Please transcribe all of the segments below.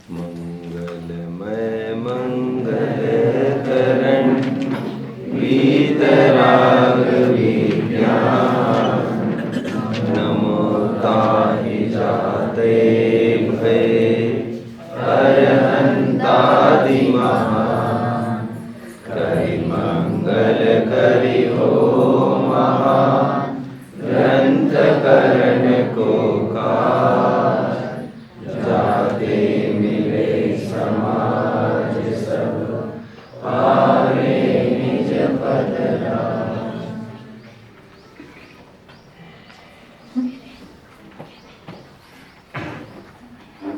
मंगलमय मंगलकरण वीतराग विज्ञान नमो ताहि जाते भय अरहंतादि महान करि मंगल करि हो महान ग्रंथ करण को काज जाते मिले समाज सब पावे निज पद राज।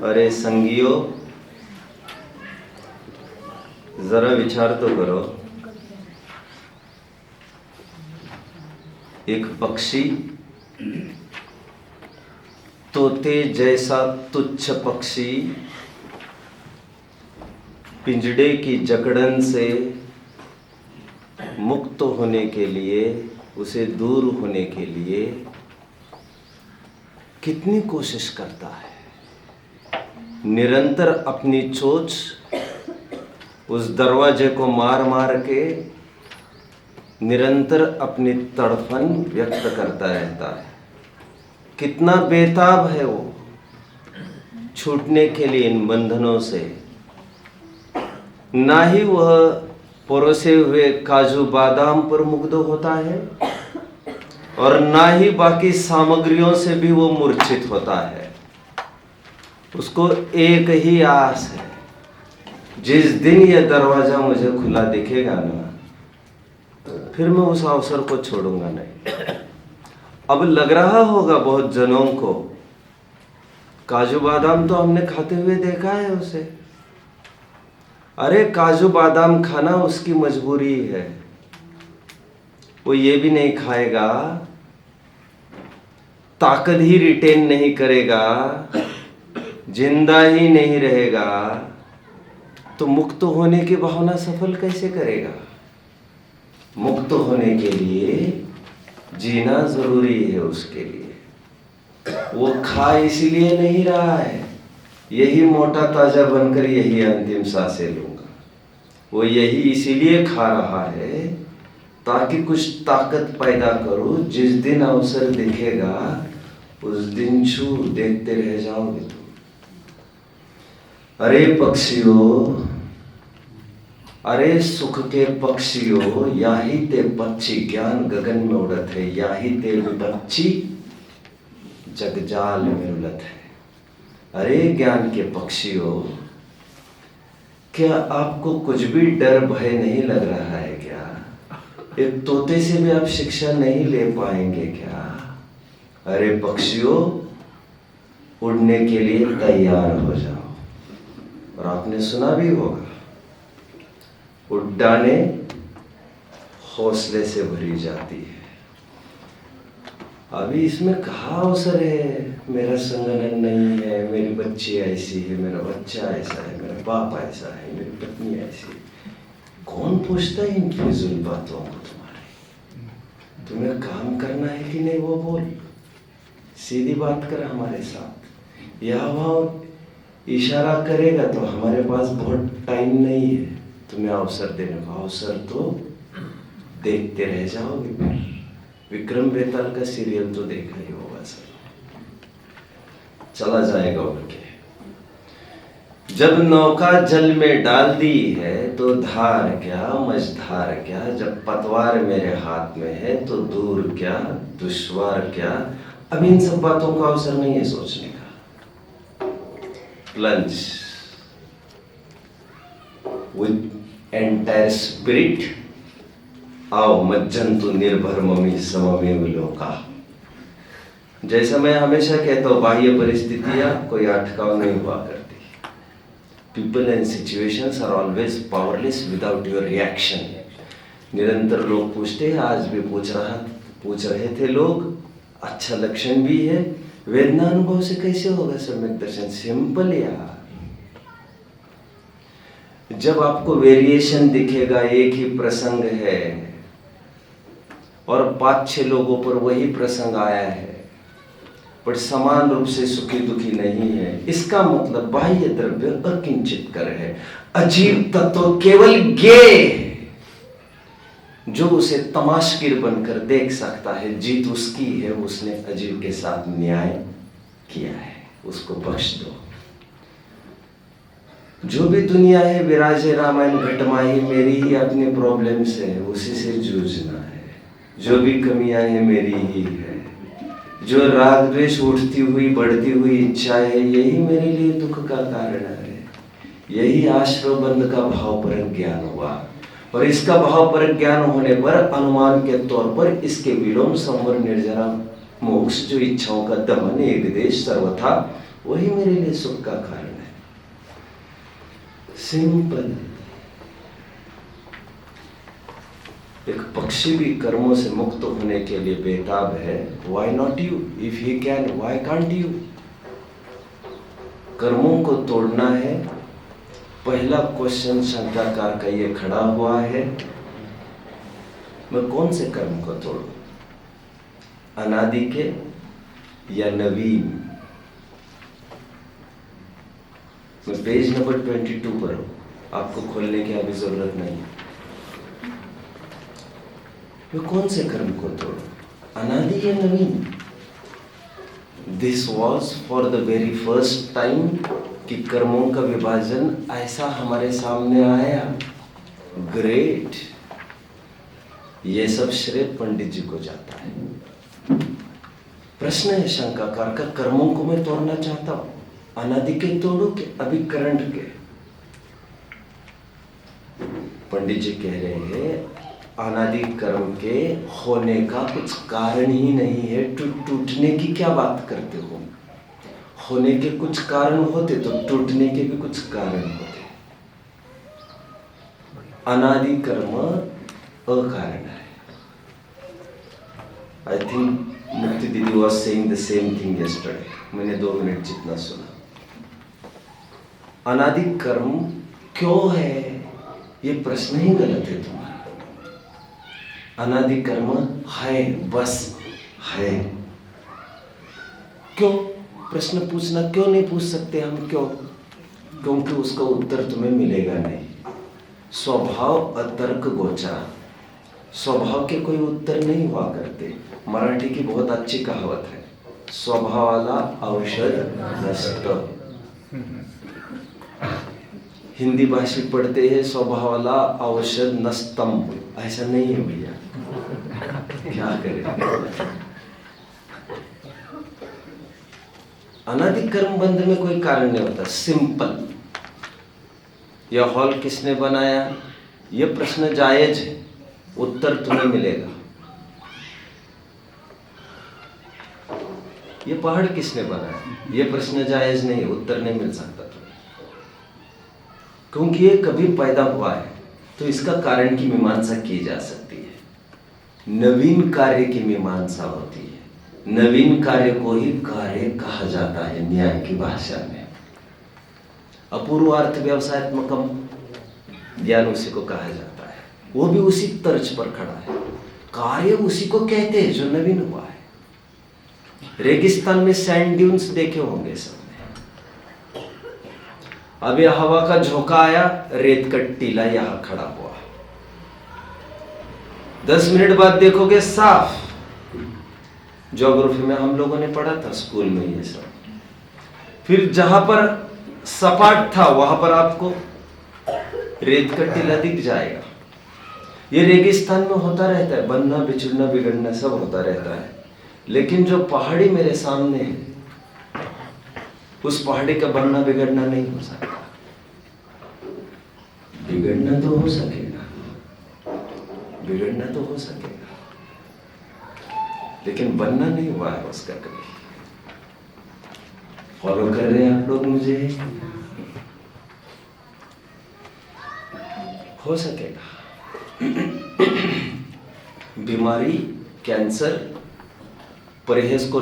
अरे संगियो, जरा विचार तो करो। एक पक्षी, तोते जैसा तुच्छ पक्षी, पिंजड़े की जकड़न से मुक्त होने के लिए, उसे दूर होने के लिए कितनी कोशिश करता है। निरंतर अपनी चोंच उस दरवाजे को मार मार के निरंतर अपनी तड़फन व्यक्त करता रहता है। कितना बेताब है वो छूटने के लिए इन बंधनों से। ना ही वह परोसे हुए काजू बादाम पर मुग्ध होता है और ना ही बाकी सामग्रियों से भी वो मूर्छित होता है। उसको एक ही आस है, जिस दिन यह दरवाजा मुझे खुला दिखेगा ना, फिर मैं उस अवसर को छोड़ूंगा नहीं। अब लग रहा होगा बहुत जनों को, काजू बादाम तो हमने खाते हुए देखा है उसे। अरे काजू बादाम खाना उसकी मजबूरी है, वो ये भी नहीं खाएगा, ताकत ही रिटेन नहीं करेगा, जिंदा ही नहीं रहेगा, तो मुक्त होने की भावना सफल कैसे करेगा। मुक्त होने के लिए जीना जरूरी है उसके लिए। वो खा इसीलिए नहीं रहा है, यही मोटा ताजा बनकर यही अंतिम सांसें लूंगा। वो यही इसीलिए खा रहा है ताकि कुछ ताकत पैदा करूं, जिस दिन अवसर दिखेगा उस दिन छू देखते रह जाओगे तुम। अरे पक्षियों, अरे सुख के पक्षियों, याही ते पक्षी ज्ञान गगन में उड़त है, याही ते विपक्षी जगजाल में उलत है। अरे ज्ञान के पक्षियों, क्या आपको कुछ भी डर भय नहीं लग रहा है क्या? एक तोते से भी आप शिक्षा नहीं ले पाएंगे क्या? अरे पक्षियों, उड़ने के लिए तैयार हो जाओ। और आपने सुना भी होगा, उड्डानें हौसले से भरी जाती है। अभी इसमें कहाँ अवसर है, मेरा संगठन नहीं है, मेरी बच्ची ऐसी है, मेरा बच्चा ऐसा है, मेरा बाप ऐसा है, मेरी पत्नी ऐसी है। कौन पूछता है इन फिजूल बातों को? तुम्हें काम करना है कि नहीं वो बोल, सीधी बात कर हमारे साथ। या वहाँ इशारा करेगा तो हमारे पास बहुत टाइम नहीं है तुम्हें अवसर देने का। अवसर तो देखते रह जाओगे। फिर विक्रम बेताल का सीरियल तो देखा ही होगा सर, चला जाएगा उड़ के। जब नौका जल में डाल दी है तो धार क्या मझधार क्या, जब पतवार मेरे हाथ में है तो दूर क्या दुश्वार क्या। अब इन सब बातों का अवसर नहीं है सोचने का। प्लंज विद एंटायर स्पिरिट, आओ मज्जंतु निर्भर ममी सममेव लोका। जैसा मैं हमेशा कहता हूं, बाह्य परिस्थितियां कोई अटकाव नहीं हुआ करती। People and situations are always powerless without your reaction. निरंतर लोग पूछते हैं, आज भी पूछ रहे थे लोग, अच्छा लक्षण भी है। वेदना अनुभव से कैसे होगा सम्यक दर्शन? सिंपल यार, जब आपको वेरिएशन दिखेगा, एक ही प्रसंग है और 5-6 लोगों पर वही प्रसंग आया है, पर समान रूप से सुखी दुखी नहीं है। इसका मतलब बाह्य द्रव्य अकिंचित कर है, अजीव तत्व केवल ज्ञेय जो उसे तमाशगिर बनकर देख सकता है। जीत उसकी है, उसने अजीव के साथ न्याय किया है, उसको बख्श दो। जो भी दुनिया है विराजे रामायण घटमाही, मेरी ही अपनी प्रॉब्लम से है, उसी से जूझना है। जो भी कमियां हैं मेरी ही है, जो राग द्वेष उठती हुई बढ़ती हुई इच्छा है, यही मेरे लिए दुख का कारण है। यही आश्रव बंध का भाव पर ज्ञान हुआ, और इसका भाव पर ज्ञान होने पर अनुमान के तौर पर इसके विलोम संवर निर्जरा मोक्ष, जो इच्छाओं का दमन एक देश सर्वथा, वही मेरे लिए सुख का कारण है। सिंपल। एक पक्षी भी कर्मों से मुक्त होने के लिए बेताब है। Why not you? If he can, why can't you? कर्मों को तोड़ना है। पहला क्वेश्चन शंकाकार का ये खड़ा हुआ है, मैं कौन से कर्म को तोड़ूं? अनादि के या नवीन? मैं पेज नंबर 22 पर हूं, आपको खोलने की अभी जरूरत नहीं। मैं कौन से कर्म को तोड़ूं? अनादि या नवीन? This was for the very first time कि कर्मों का विभाजन ऐसा हमारे सामने आया। ग्रेट। ये सब श्रेय पंडित जी को जाता है। प्रश्न है शंकाकार का, कर्मों को मैं तोड़ना चाहता हूं, अनादि के तोड़ो के अभी करंट के? पंडित जी कह रहे हैं अनादि कर्म के होने का कुछ कारण ही नहीं है, टूटने की क्या बात करते हो? होने के कुछ कारण होते तो टूटने के भी कुछ कारण होते। अनादि कर्म अकारण है। आई थिंक मुक्ति दीदी was saying the same thing yesterday. मैंने 2 मिनट जितना सुना। अनादि कर्म क्यों है, ये प्रश्न ही गलत है तुम्हारा। अनादि कर्म है, बस है। क्यों? प्रश्न पूछना क्यों नहीं पूछ सकते हम? क्यों? क्योंकि उसका उत्तर तुम्हें मिलेगा नहीं। स्वभाव अतर्क गोचर, स्वभाव के कोई उत्तर नहीं हुआ करते। मराठी की बहुत अच्छी कहावत है, स्वभावाला औषध नसतं। हिंदी भाषी पढ़ते हैं स्वभावाला औषध नस्तम, ऐसा नहीं है भैया, क्या करें। अनादि कर्म बंध में कोई कारण नहीं होता। सिंपल। यह हॉल किसने बनाया, यह प्रश्न जायज है, उत्तर तुम्हें मिलेगा। यह पहाड़ किसने बनाया, यह प्रश्न जायज नहीं, उत्तर नहीं मिल सकता तुम्हें, क्योंकि यह कभी पैदा हुआ है तो इसका कारण की मीमांसा की जा सकती है। नवीन कार्य की मीमांसा होती है। नवीन कार्य को ही कार्य कहा जाता है न्याय की भाषा में। अपूर्व अर्थ व्यवसायत्मकम ज्ञान उसी को कहा जाता है, वो भी उसी तर्ज पर खड़ा है। कार्य उसी को कहते हैं जो नवीन हुआ है। रेगिस्तान में सैंड ड्यून्स देखे होंगे सबने। अभी हवा का झोंका आया, रेत का टीला यहां खड़ा हुआ, 10 मिनट बाद देखोगे साफ। ज्योग्राफी में हम लोगों ने पढ़ा था स्कूल में ये सब। फिर जहां पर सपाट था वहां पर आपको रेत का टीला दिख जाएगा। ये रेगिस्तान में होता रहता है, बनना बिछड़ना बिगड़ना सब होता रहता है। लेकिन जो पहाड़ी मेरे सामने है, उस पहाड़ी का बनना बिगड़ना नहीं हो सकता। बिगड़ना तो हो सकेगा, बिगड़ना तो हो सकेगा, लेकिन बनना नहीं हुआ है उसका कभी। फॉलो कर रहे हैं आप लोग मुझे? हो सकेगा। बीमारी, कैंसर, परहेज को,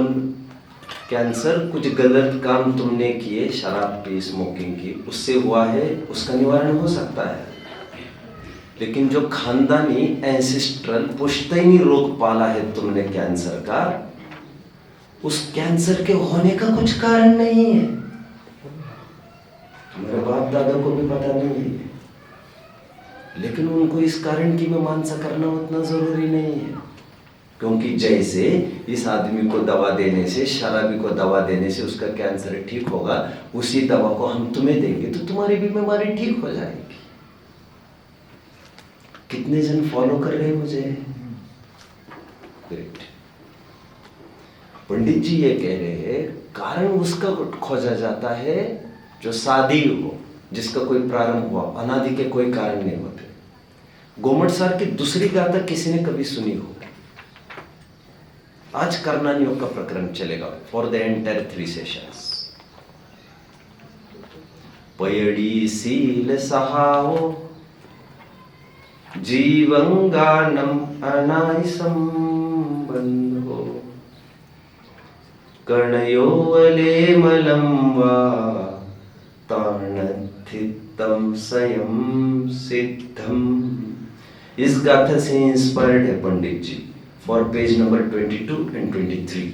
कैंसर कुछ गलत काम तुमने किए, शराब पी, स्मोकिंग की, उससे हुआ है, उसका निवारण हो सकता है। लेकिन जो खानदानी एंसेस्ट्रल पुश्तैनी रोग पाला है तुमने कैंसर का, उस कैंसर के होने का कुछ कारण नहीं है। मेरे बाप दादा को भी पता नहीं है, लेकिन उनको इस कारण की मीमांसा करना उतना जरूरी नहीं है, क्योंकि जैसे इस आदमी को दवा देने से, शराबी को दवा देने से उसका कैंसर ठीक होगा, उसी दवा को हम तुम्हें देंगे तो तुम्हारी भी बीमारी ठीक हो जाएगी। कितने जन फॉलो कर रहे हैं मुझे? ग्रेट। पंडित जी ये कह रहे हैं कारण उसका खोजा जाता है जो शादी हो, जिसका कोई प्रारंभ हुआ, अनादि के कोई कारण नहीं होते। गोमट सार की दूसरी गाथा किसी ने कभी सुनी हो? आज कर्णान योग का प्रकरण चलेगा फॉर द एंटायर 3 सेशंस। पयड़ी सील सहाओ जीवंगानम अनाय संबंधो कर्णयोवले मलम वा ताणथितम स्वयं सिद्धम। इस गाथा से इंस्पायर्ड है Pandit ji for page number 22 and 23।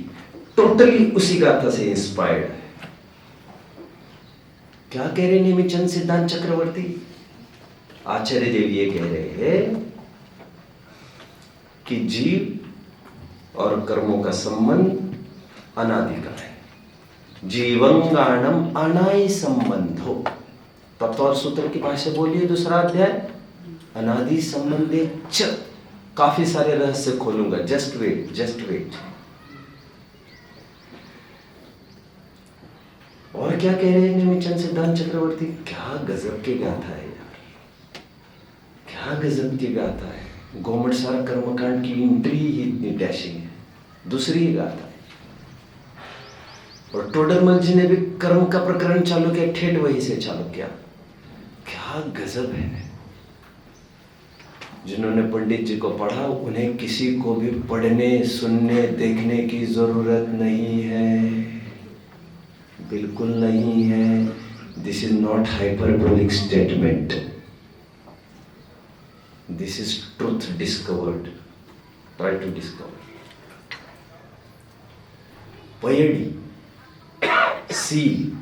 Totally उसी गाथा से इंस्पायर्ड है। क्या कह रहे नेमिचंद सिद्धांत चक्रवर्ती? आचार्य देव ये कह रहे हैं कि जीव और कर्मों का संबंध अनादि का है। जीवंगाणम अनाय संबंधो। तत्व और सूत्र की भाषा बोलिए, दूसरा अध्याय अनादि संबंधे च। काफी सारे रहस्य खोलूंगा, जस्ट वेट, जस्ट वेट। और क्या कह रहे हैं नेमिचंद सिद्धांत चक्रवर्ती? क्या गजब की गाथा है यार, क्या गजब की गाथा है। गोमट सार कर्मकांड की एंट्री ही इतनी डैशिंग है, दूसरी ही गाथा है। और टोडरमल जी ने भी कर्म का प्रकरण चालू किया, ठेठ वही से चालू किया। क्या गजब है। जिन्होंने पंडित जी को पढ़ा उन्हें किसी को भी पढ़ने, सुनने, देखने की जरूरत नहीं है, बिल्कुल नहीं है। This is not hyperbolic statement, this is truth discovered. Try to discover. पयड़ी, सील,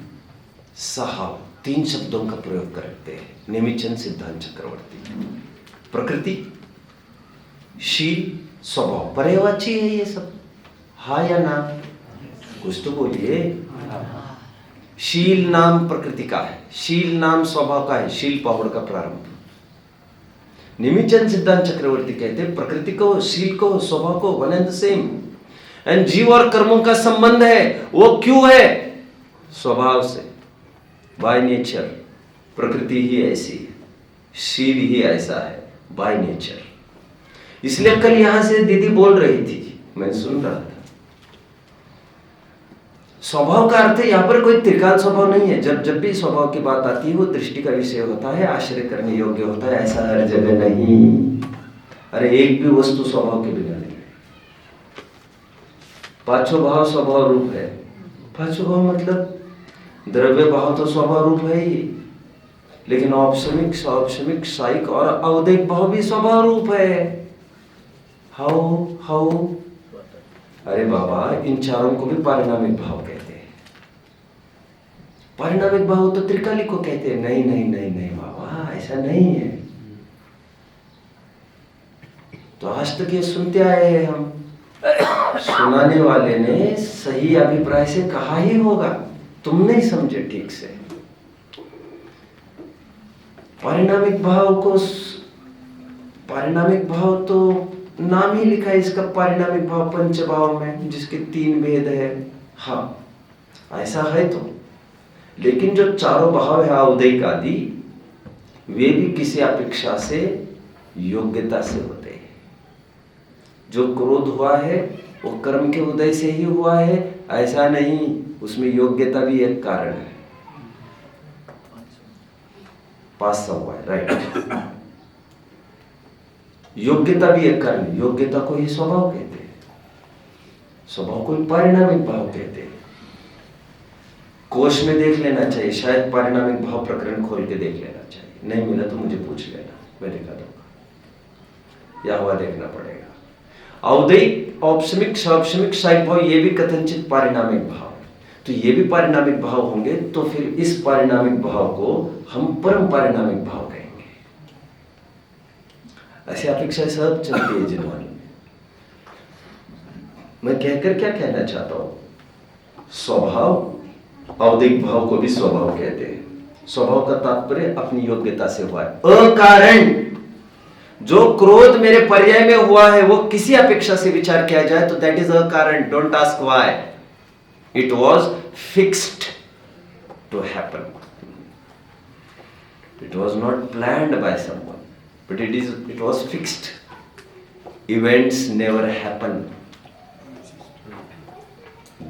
सहाव, 3 शब्दों का प्रयोग करते हैं नेमिचंद सिद्धांत चक्रवर्ती। प्रकृति, शील, स्वभाव, पर्यायवाची है ये सब। हाँ या ना? कुछ तो बोलिए। शील नाम प्रकृति का है, शील नाम स्वभाव का है। शील पहाड़ का प्रारंभ। नेमिचंद सिद्धांत चक्रवर्ती कहते हैं प्रकृति को, शील को, स्वभाव को one and the same. And जीव और कर्मों का संबंध है, वो क्यों है? स्वभाव से, बाय नेचर। प्रकृति ही ऐसी है, शील ही ऐसा है, बाय नेचर। इसलिए कल यहां से दीदी बोल रही थी, मैं सुन रहा था। स्वभाव का अर्थ है यहां पर कोई त्रिकाल स्वभाव नहीं है। जब जब भी स्वभाव की बात आती है वो दृष्टि का विषय होता है, आश्रय करने योग्य होता है, ऐसा हर जगह नहीं। अरे एक भी वस्तु स्वभाव के बिना नहीं। पांचों भाव स्वभाव रूप है। पांचों भाव मतलब द्रव्य भाव तो स्वभाव रूप है ही, लेकिन औपशमिक, सौपशमिक, साइक और अवदैक भाव भी स्वभाव रूप है। हाउ? अरे बाबा, इन चारों को भी पारिणामिक भाव कहते हैं। पारिणामिक भाव तो त्रिकाली को कहते हैं। नहीं नहीं नहीं नहीं बाबा, ऐसा नहीं है। तो आज तक ये सुनते आए हैं हम। सुनाने वाले ने सही अभिप्राय से कहा ही होगा, तुम नहीं समझे ठीक से। पारिणामिक भाव तो नाम ही लिखा है इसका, पारिणामिक भाव पंचभाव में, जिसके 3 भेद है। हाँ, ऐसा है तो। लेकिन जो चारों भाव है औदैक आदि, वे भी किसी अपेक्षा से, योग्यता से होते हैं। जो क्रोध हुआ है वो कर्म के उदय से ही हुआ है, ऐसा नहीं, उसमें योग्यता भी एक कारण है। पास हुआ है, राइट। योग्यता भी एक कारण है। योग्यता को ही स्वभाव कहते हैं, स्वभाव को ही पारिणामिक भाव कहते हैं। कोश में देख लेना चाहिए, शायद पारिणामिक भाव प्रकरण खोल के देख लेना चाहिए। नहीं मिला तो मुझे पूछ लेना, मैं दिखा दूंगा, या हुआ देखना पड़ेगा। औदैक, औपशमिक, सापशमिक, साइक भाव ये भी कथनचित पारिणामिक भाव, तो ये भी पारिणामिक भाव होंगे, तो फिर इस पारिणामिक भाव को हम परम पारिणामिक भाव कहेंगे। ऐसी अपेक्षाएं सब चलती है जिन्होंने। मैं कहकर क्या कहना चाहता हूं, स्वभाव, औदिक भाव को भी स्वभाव कहते हैं। स्वभाव का तात्पर्य अपनी योग्यता से हुआ है। अकारण जो क्रोध मेरे पर्याय में हुआ है वो किसी अपेक्षा से विचार किया जाए तो दैट इज अकारण। Don't ask why, it was fixed to happen, it was not planned by someone, but it was fixed. Events never happen,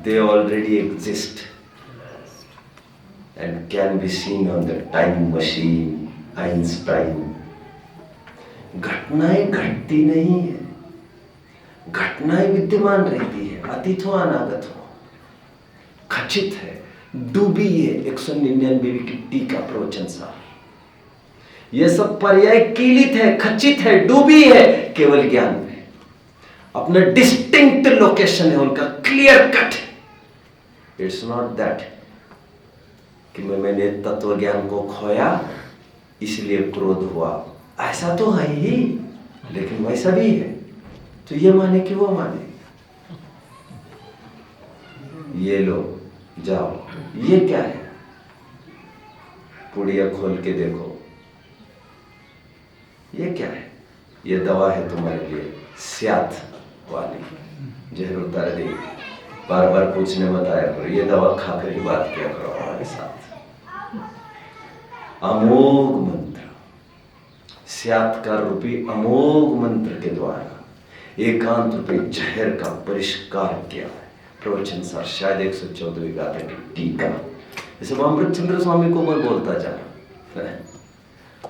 they already exist and can be seen on the time machine. Einstein, घटनाएं घटती नहीं है, घटनाएं विद्यमान रहती है, अतीत हो अनागत हो, खचित है, डूबी है 199 की टीका प्रवचन साहब। यह सब पर्याय कीलित है, खचित है, डूबी है केवल ज्ञान में। अपना डिस्टिंक्ट लोकेशन है उनका, clear cut. It's not that कि मैंने तत्व ज्ञान को खोया इसलिए क्रोध हुआ, ऐसा तो है ही, लेकिन वैसा भी है तो ये माने कि वो माने। ये लो जाओ, ये क्या है, पुड़िया खोल के देखो, ये क्या है, ये दवा है तुम्हारे लिए, स्यात वाली, जहर उतार देगी। बार बार पूछने मत आया करो, ये दवा खाकर ही बात किया करो हमारे साथ। अमोघ मंत्र, स्यात्कार रूपी अमोघ मंत्र के द्वारा एकांत रूपी जहर का परिष्कार किया है प्रवचन सार, शायद 114वीं गाथा की टीका। जैसे अमृतचंद्र स्वामी को मैं बोलता जा रहा,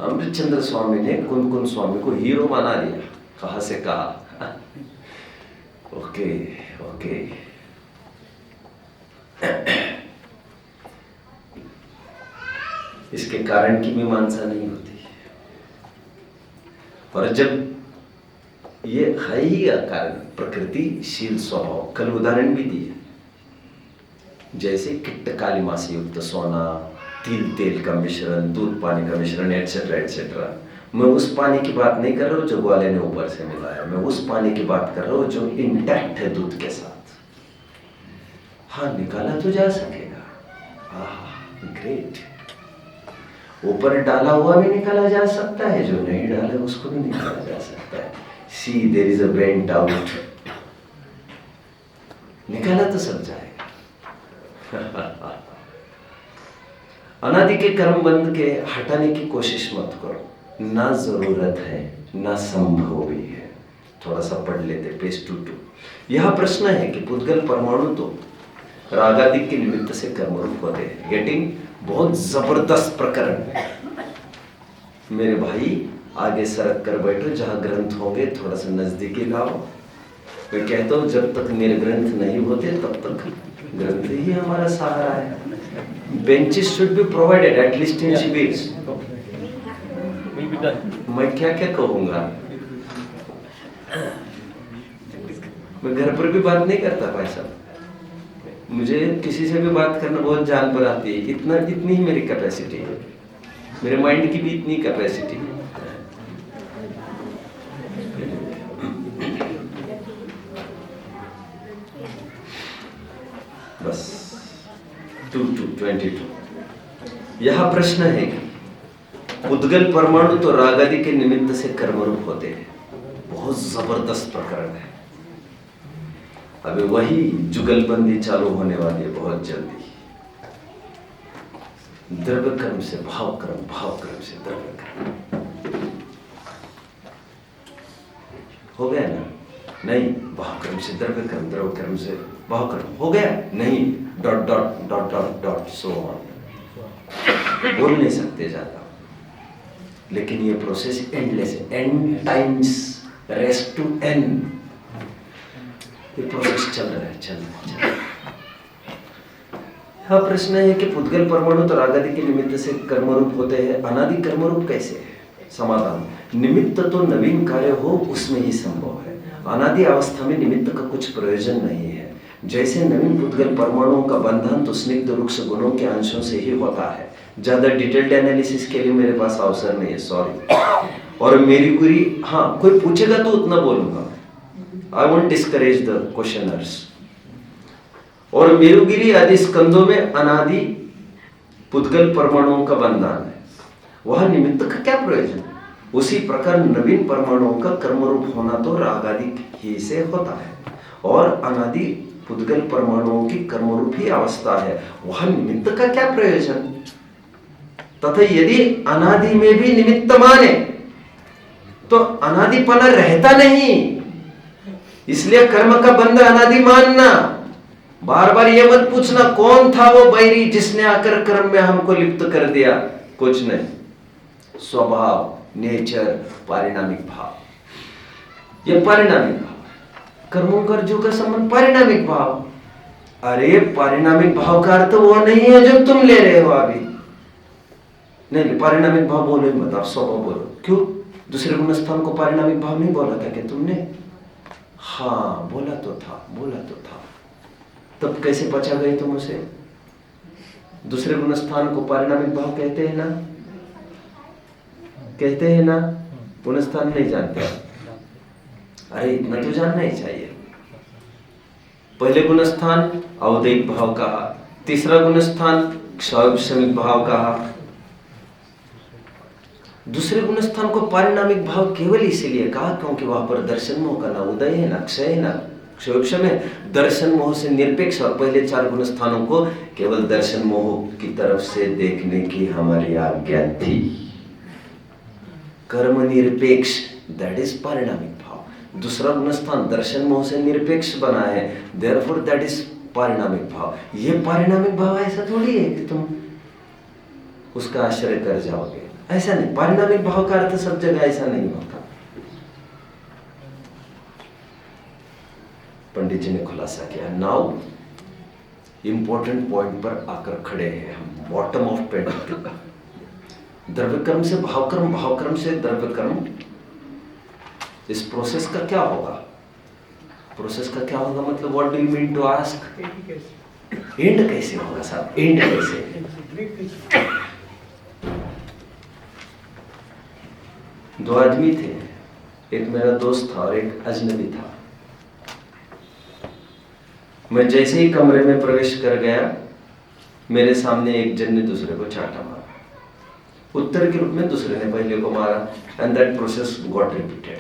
अमृतचंद्र स्वामी ने कुन स्वामी को हीरो बना दिया, कहां से कहा। ओके ओके, इसके कारण की मीमांसा नहीं होती। और जब ये है ही कारण, प्रकृतिशील स्वभाव, कल उदाहरण भी दिए, जैसे किट्ट कालिमा से युक्त सोना, तिल तेल का मिश्रण, दूध पानी का मिश्रण, एटसेट्रा एटसेट्रा। मैं उस पानी की बात नहीं कर रहा हूं जो ग्वाले ने ऊपर से मिलाया, मैं उस पानी की बात कर रहा हूं जो इंटैक्ट है दूध के साथ। हाँ, निकाला तो जा सकेगा, ग्रेट। ऊपर डाला हुआ भी निकाला जा सकता है, जो नहीं डाले उसको भी निकाला जा सकता है। See there is a vent out, निकाला तो सब जाएगा। अनादि के कर्म बंध के हटाने की कोशिश मत करो, ना जरूरत है ना संभव भी है। थोड़ा सा पढ़ लेते पेज 22। यह प्रश्न है कि पुद्गल परमाणु तो रागादि के निमित्त से कर्मरूप होते हैं। गेटिंग बहुत जबरदस्त प्रकरण है मेरे भाई, आगे सरक कर बैठो, जहां ग्रंथ होंगे थोड़ा सा नजदीकी लाओ। मैं कहता हूं जब तक निर्ग्रंथ नहीं होते तब तक ग्रंथ ही हमारा सहारा है। Benches should be provided at least in शिविर्स। मैं क्या क्या कहूंगा, मैं घर पर भी बात नहीं करता भाई साहब, मुझे किसी से भी बात करना बहुत जान पर आती है। इतनी ही मेरी कैपेसिटी है, मेरे माइंड की भी इतनी कैपेसिटी है। बस 22। यह प्रश्न है कि उद्गल परमाणु तो रागादि के निमित्त से कर्मरूप होते हैं। बहुत जबरदस्त प्रकरण है। अभी वही जुगलबंदी चालू होने वाली है बहुत जल्दी। द्रव्य कर्म से भाव कर्म, भाव कर्म से द्रव्य कर्म। हो गया ना? नहीं, भाव कर्म से द्रव्य कर्म, द्रव्य कर्म से भाव कर्म। हो गया? नहीं, dot dot dot dot dot so on. बोल नहीं सकते ज्यादा, लेकिन ये प्रोसेस एंडलेस है। N times raised to n, ये प्रोसेस चल रहा है। हाँ, प्रश्न है कि पुद्गल परमाणु तो रागादि के निमित्त से कर्मरूप होते हैं, अनादि कर्मरूप कैसे है? समाधान, निमित्त तो नवीन कार्य हो उसमें ही संभव है। अनादि अवस्था में निमित्त का कुछ प्रयोजन नहीं है। जैसे नवीन पुद्गल परमाणुओं का बंधन तो स्निग्ध रुक्ष गुणों के अंशों से ही होता है। ज्यादा डिटेल्ड एनालिसिस के लिए मेरे पास अवसर नहीं है, सॉरी। और मेरी पूरी, हाँ कोई पूछेगा तो उतना बोलूंगा, I won't discourage the questioners. और मेरुगिरी आदि स्कंदों में अनादि पुद्गल परमाणुओं का बंधन है, वह निमित्त का क्या प्रयोजन। उसी प्रकार नवीन परमाणुओं का कर्मरूप होना तो राग आदि ही से होता है, और अनादि पुद्गल परमाणुओं की कर्मरूप ही अवस्था है, वह निमित्त का क्या प्रयोजन। तथा यदि अनादि में भी निमित्त माने तो अनादिपना रहता नहीं, इसलिए कर्म का बंध अनादि मानना। बार बार ये मत पूछना कौन था वो बैरी जिसने आकर कर्म में हमको लिप्त कर दिया, कुछ नहीं। स्वभाव, नेचर, पारिणामिक भाव, ये पारिणामिक भाव, कर्मों कर्जों का संबंध पारिणामिक भाव। अरे पारिणामिक भाव का अर्थ वो नहीं है जो तुम ले रहे हो अभी। नहीं, पारिणामिक भाव बोलो ही मत, आप स्वभाव बोलो। क्यों? दूसरे गुणस्थान को पारिणामिक भाव नहीं बोला था क्या तुमने? हाँ बोला तो था, बोला तो था। तब कैसे बचा गए तुम उसे? दूसरे गुणस्थान को पारिणामिक भाव कहते हैं ना, कहते हैं ना। गुणस्थान नहीं जानते? अरे इतना तो जानना ही चाहिए। पहले गुणस्थान अवदैक भाव कहा, तीसरा गुणस्थान क्षौभिक भाव कहा। दूसरे गुणस्थान को पारिणामिक भाव केवल इसीलिए कहा क्योंकि वहां पर दर्शन मोह का ना उदय है ना क्षय है ना क्षोभ में दर्शन मोह से निरपेक्ष, और पहले चार गुणस्थानों को केवल दर्शन मोह की तरफ से देखने की हमारी आज्ञा थी। कर्म निरपेक्ष, दैट इज पारिणामिक भाव। दूसरा गुणस्थान दर्शन मोह से निरपेक्ष बना है, देयरफॉर दैट इज पारिणामिक भाव। ये पारिणामिक भाव ऐसा थोड़ी है कि तुम उसका आश्रय कर जाओगे, ऐसा नहीं। पारिणामिक भाव का अर्थ सब जगह ऐसा नहीं होता। पंडित जी ने खुलासा किया। नाउ इंपॉर्टेंट पॉइंट पर आकर खड़े हैं हम, बॉटम ऑफ पेंटिंग। द्रव्य कर्म से भावकर्म, भावकर्म से द्रव्य कर्म, इस प्रोसेस का क्या होगा? प्रोसेस का क्या होगा मतलब what do you mean to ask? And कैसे होगा साहब? एंड कैसे? दो आदमी थे, एक मेरा दोस्त था और एक अजनबी था। मैं जैसे ही कमरे में प्रवेश कर गया, मेरे सामने एक जन ने दूसरे को चाटा मारा। उत्तर के रूप में दूसरे ने पहले को मारा, and that process got repeated.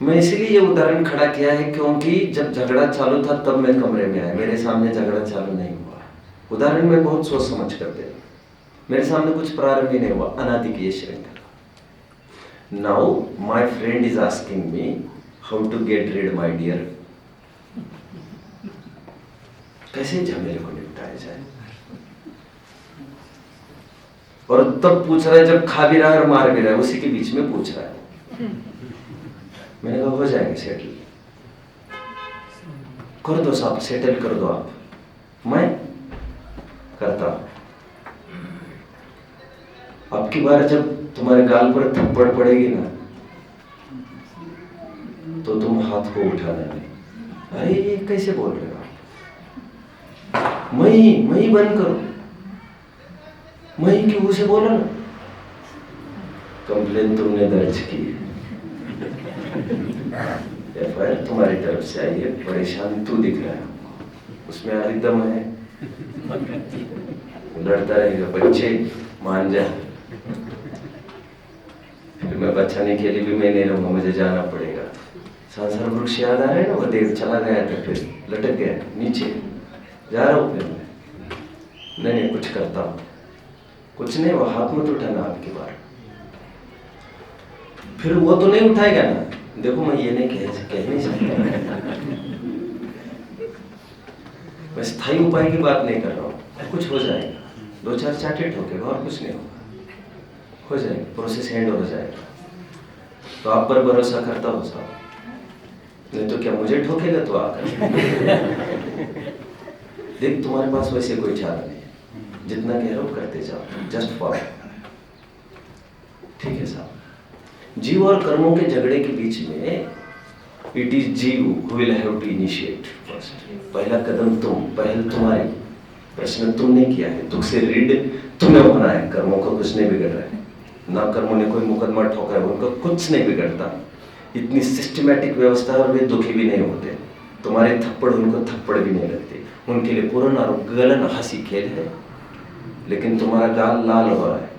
मैं इसीलिए ये उदाहरण खड़ा किया है क्योंकि जब झगड़ा चालू था तब मैं कमरे में आया, मेरे सामने झगड़ा चालू नहीं हुआ। उदाहरण में बहुत सोच समझ कर दे, मेरे सामने कुछ प्रारंभ ही नहीं हुआ, अनादि की श्रृंखला। Now my friend is asking me how to get rid my dear, कैसे झमेले को निपटाया जाए। और तब पूछ रहा है, जब खा भी रहा है और मार भी रहा है, उसी के बीच में पूछ रहा है। मैंने कहा हो जाएंगे सेटल, कर दो साहब, सेटल कर दो आप। मैं करता हूं। अब की बार जब तुम्हारे गाल पर थप्पड़ पड़ेगी ना, तो तुम हाथ को उठाना नहीं। अरे ये कैसे बोल रहे हो? मैं ही बंद करो, मैं ही क्यों से बोला ना। कंप्लेन तुमने दर्ज की है, एफआईआर तुम्हारी तरफ से आई है, परेशान तू दिख रहा है, उसमें आरिदम है, लड़ता रहेगा। बच्चे मान जा, फिर मैं बचाने के लिए भी मैं नहीं रहूंगा, मुझे जाना पड़ेगा। संसार वृक्ष याद आ रहा है ना, वो देव चला गया था, फिर लटक गया नीचे, जा रहा हूं फिर मैं। नहीं कुछ करता हूं, कुछ नहीं, वो हाथ मत उठाना आपकी बार। फिर वो तो नहीं उठाएगा ना, देखो मैं ये नहीं कह नहीं सकता, मैं स्थायी उपाय की बात नहीं कर रहा हूँ। कुछ हो जाएगा, दो चार चाटे ठोकेगा और कुछ नहीं होगा, हो जाएगा, प्रोसेस एंड हो जाएगा। तो आप पर भरोसा करता हो साहब, नहीं तो क्या मुझे ठोकेगा तो आकर। देख तुम्हारे पास वैसे कोई चाल नहीं है, जितना कह रहा हो करते जाओ, जस्ट फॉलो। ठीक है साहब, जीव और कर्मों के झगड़े के बीच में इट इज जीव who will have to initiate first. पहला कदम तुम, पहल तुम्हारी, प्रश्न तुमने किया है, दुख से रीड तुम्हें होना है। कर्मों को कुछ नहीं बिगड़ रहा है, ना कर्मों ने कोई मुकदमा ठोका है, उनको कुछ नहीं बिगड़ता। इतनी सिस्टमैटिक व्यवस्था और वे दुखी भी नहीं होते। तुम्हारे थप्पड़ उनको थप्पड़ भी नहीं लगते, उनके लिए पूर्ण और गलन हंसी खेल है। लेकिन तुम्हारा गाल लाल हो रहा है,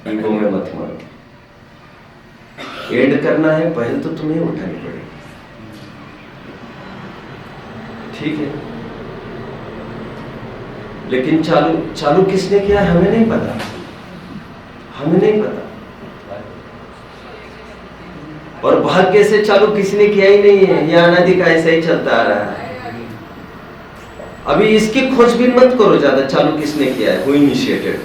ईगो में मत मारो। एंड करना है, पहल तो तुम्हें उठानी पड़ेगी, ठीक है। लेकिन चालू किसने किया हमें नहीं पता, हमें नहीं पता। और भाग्य से चालू किसने किया ही नहीं है, यह अनादि का ऐसा ही चलता आ रहा है। अभी इसकी खोजबीन मत करो ज्यादा, चालू किसने किया है, हु इनिशिएटेड,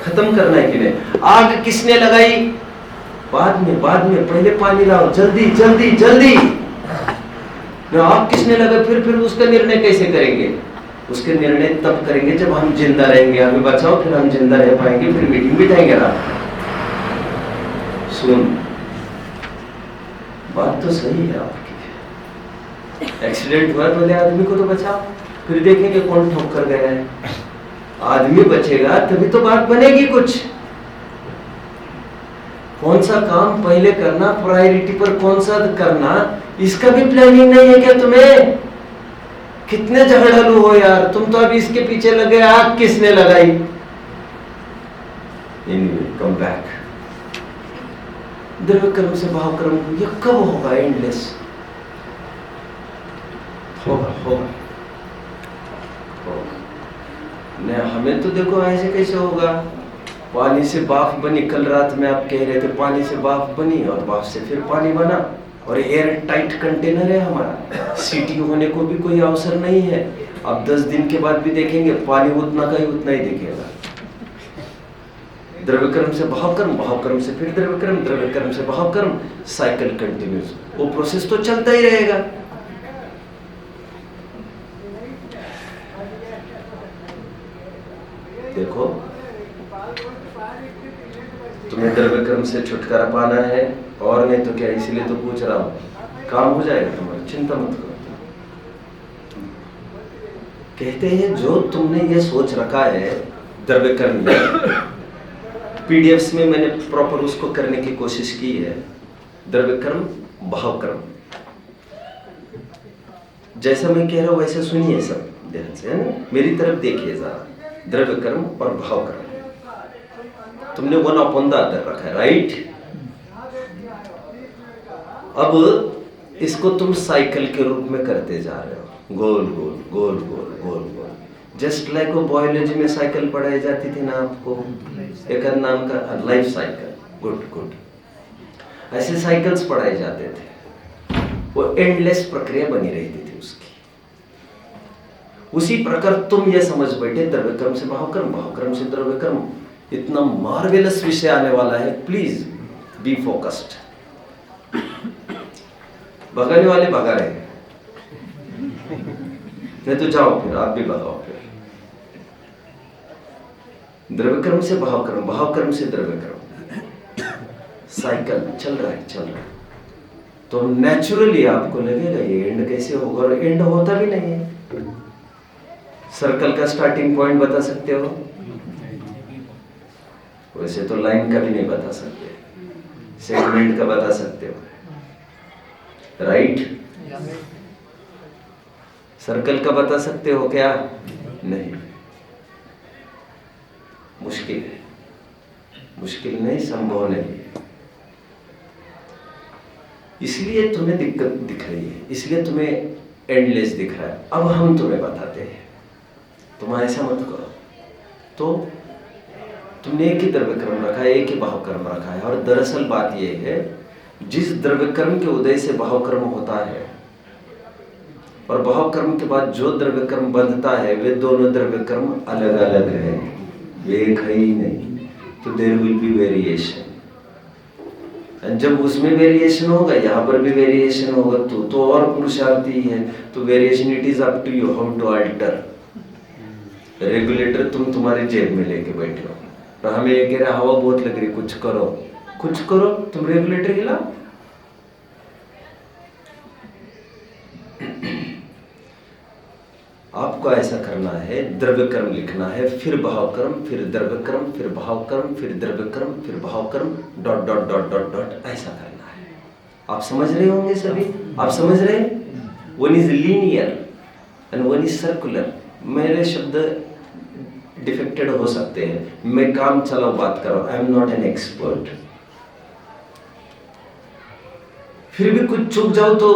खत्म करना है कि नहीं। आग किसने लगाई, बाद में पहले पानी लाओ, जल्दी जल्दी जल्दी। आग किसने लगा, फिर उसका निर्णय कैसे करेंगे? उसके निर्णय तब करेंगे जब हम जिंदा रहेंगे। हमें बचाओ, फिर हम जिंदा रह पाएंगे, फिर मीटिंग बिठाएंगे रात। सुन, बात तो सही है आपकी। एक्सीडेंट हुआ, पहले आदमी को तो बचाओ, फिर देखेंगे कौन ठोक कर गया है। आदमी बचेगा तभी तो बात बनेगी कुछ। कौन सा काम पहले करना, प्रायोरिटी पर कौन सा करना, इसका भी प्लानिंग नहीं है क्या तुम्हें? कितने झगड़ालू हो यार तुम तो। अभी इसके पीछे लगे, आग किसने लगाई? Come back. द्रव्य कर्म से भाव कर्म, ये कब होगा? एंडलेस होगा। नहीं, हमें तो देखो ऐसे कैसे होगा। पानी से भाप बनी, कल रात में आप कह रहे थे पानी से भाप बनी और भाप से फिर पानी बना, और एयर टाइट कंटेनर है हमारा, सीटी होने को भी कोई अवसर नहीं है। अब 10 दिन के बाद भी देखेंगे पानी उतना का ही उतना ही दिखेगा। द्रव्य कर्म से भाव कर्म, भाव कर्म से फिर द्रव्य कर्म, द्रव्य कर्म से भाव कर्म, साइकिल कंटिन्यूस। वो प्रोसेस तो चलता ही रहेगा। देखो, तुम्हें द्रव्य कर्म से छुटकारा पाना है, और नहीं तो क्या, इसीलिए तो पूछ रहा हूं। काम हो जाएगा तुम्हारा, चिंता मत करो। कहते हैं जो तुमने ये सोच रखा है द्रव्य कर्म में, पीडीएफ्स में मैंने प्रॉपर उसको करने की कोशिश की है। द्रव्य कर्म, भाव कर्म, जैसा मैं कह रहा हूं वैसे सुनिए सब ध्यान से, है ना? मेरी तरफ देखिए जरा। द्रव्य कर्म और भाव कर्म तुमने 1/2 रखा है, राइट? अब इसको तुम साइकिल के रूप में करते जा रहे हो, गोल गोल गोल गोल गोल गोल। जस्ट लाइक वो बायोलॉजी में साइकिल पढ़ाई जाती थी ना आपको, एक नाम का लाइफ साइकिल। Good good. ऐसे साइकिल्स पढ़ाए जाते थे, वो एंडलेस प्रक्रिया बनी रहती थी उसकी। उसी प्रकार तुम ये समझ बैठे द्रव्य कर्म से भाव कर्म, भाव कर्म से द्रव्य कर्म। इतना मार्वेलस विषय आने वाला है, प्लीज बी फोकस्ड। भगाने वाले भगा रहे हैं, नहीं तो जाओ फिर आप भी भगाओ फिर। द्रव्य कर्म से भाव कर्म, भाव कर्म से द्रव्य कर्म, साइकिल चल रहा है। तो नेचुरली आपको लगेगा ये एंड कैसे होगा, और एंड होता भी नहीं है। सर्कल का स्टार्टिंग पॉइंट बता सकते हो? वैसे तो लाइन का भी नहीं बता सकते, सेगमेंट का बता सकते हो, राइट? सर्कल का बता सकते हो क्या? नहीं, मुश्किल है, मुश्किल नहीं, संभव नहीं। इसलिए तुम्हें दिक्कत दिख रही है, इसलिए तुम्हें एंडलेस दिख रहा है। अब हम तुम्हें बताते हैं, तुम ऐसा मत करो। तो तुमने एक ही द्रव्य कर्म रखा है, एक ही भाव कर्म रखा है। और दरअसल बात यह है, जिस द्रव्य कर्म के उदय से भाव कर्म होता है और भाव कर्म के बाद जो द्रव्य कर्म बंधता है, वे दोनों द्रव्य कर्म अलग अलग है, वे एक है ही नहीं। तो देयर विल बी वेरिएशन। जब उसमें वेरिएशन होगा, यहाँ पर भी वेरिएशन होगा, तो और पुरुषार्थी है। तो variation it is up to you how to alter. Regulator तुम तुम्हारी जेब में लेके बैठे हो, तो हमें ये कह रहा हवा बहुत लग रही, कुछ करो, कुछ करो, तुम रेगुलेटर हिलाओ। आपको ऐसा करना है, द्रव्य कर्म लिखना है, फिर भाव कर्म, फिर द्रव्य कर्म, फिर भाव कर्म, फिर द्रव्य कर्म, फिर भाव कर्म, dot dot dot dot dot, ऐसा करना है। आप समझ रहे होंगे सभी? आप समझ रहे हैं? One is linear and one is circular. मेरे शब्द डिफेक्टेड हो सकते हैं, मैं काम चलाओ बात करो, I am not an expert. फिर भी कुछ चूक जाओ तो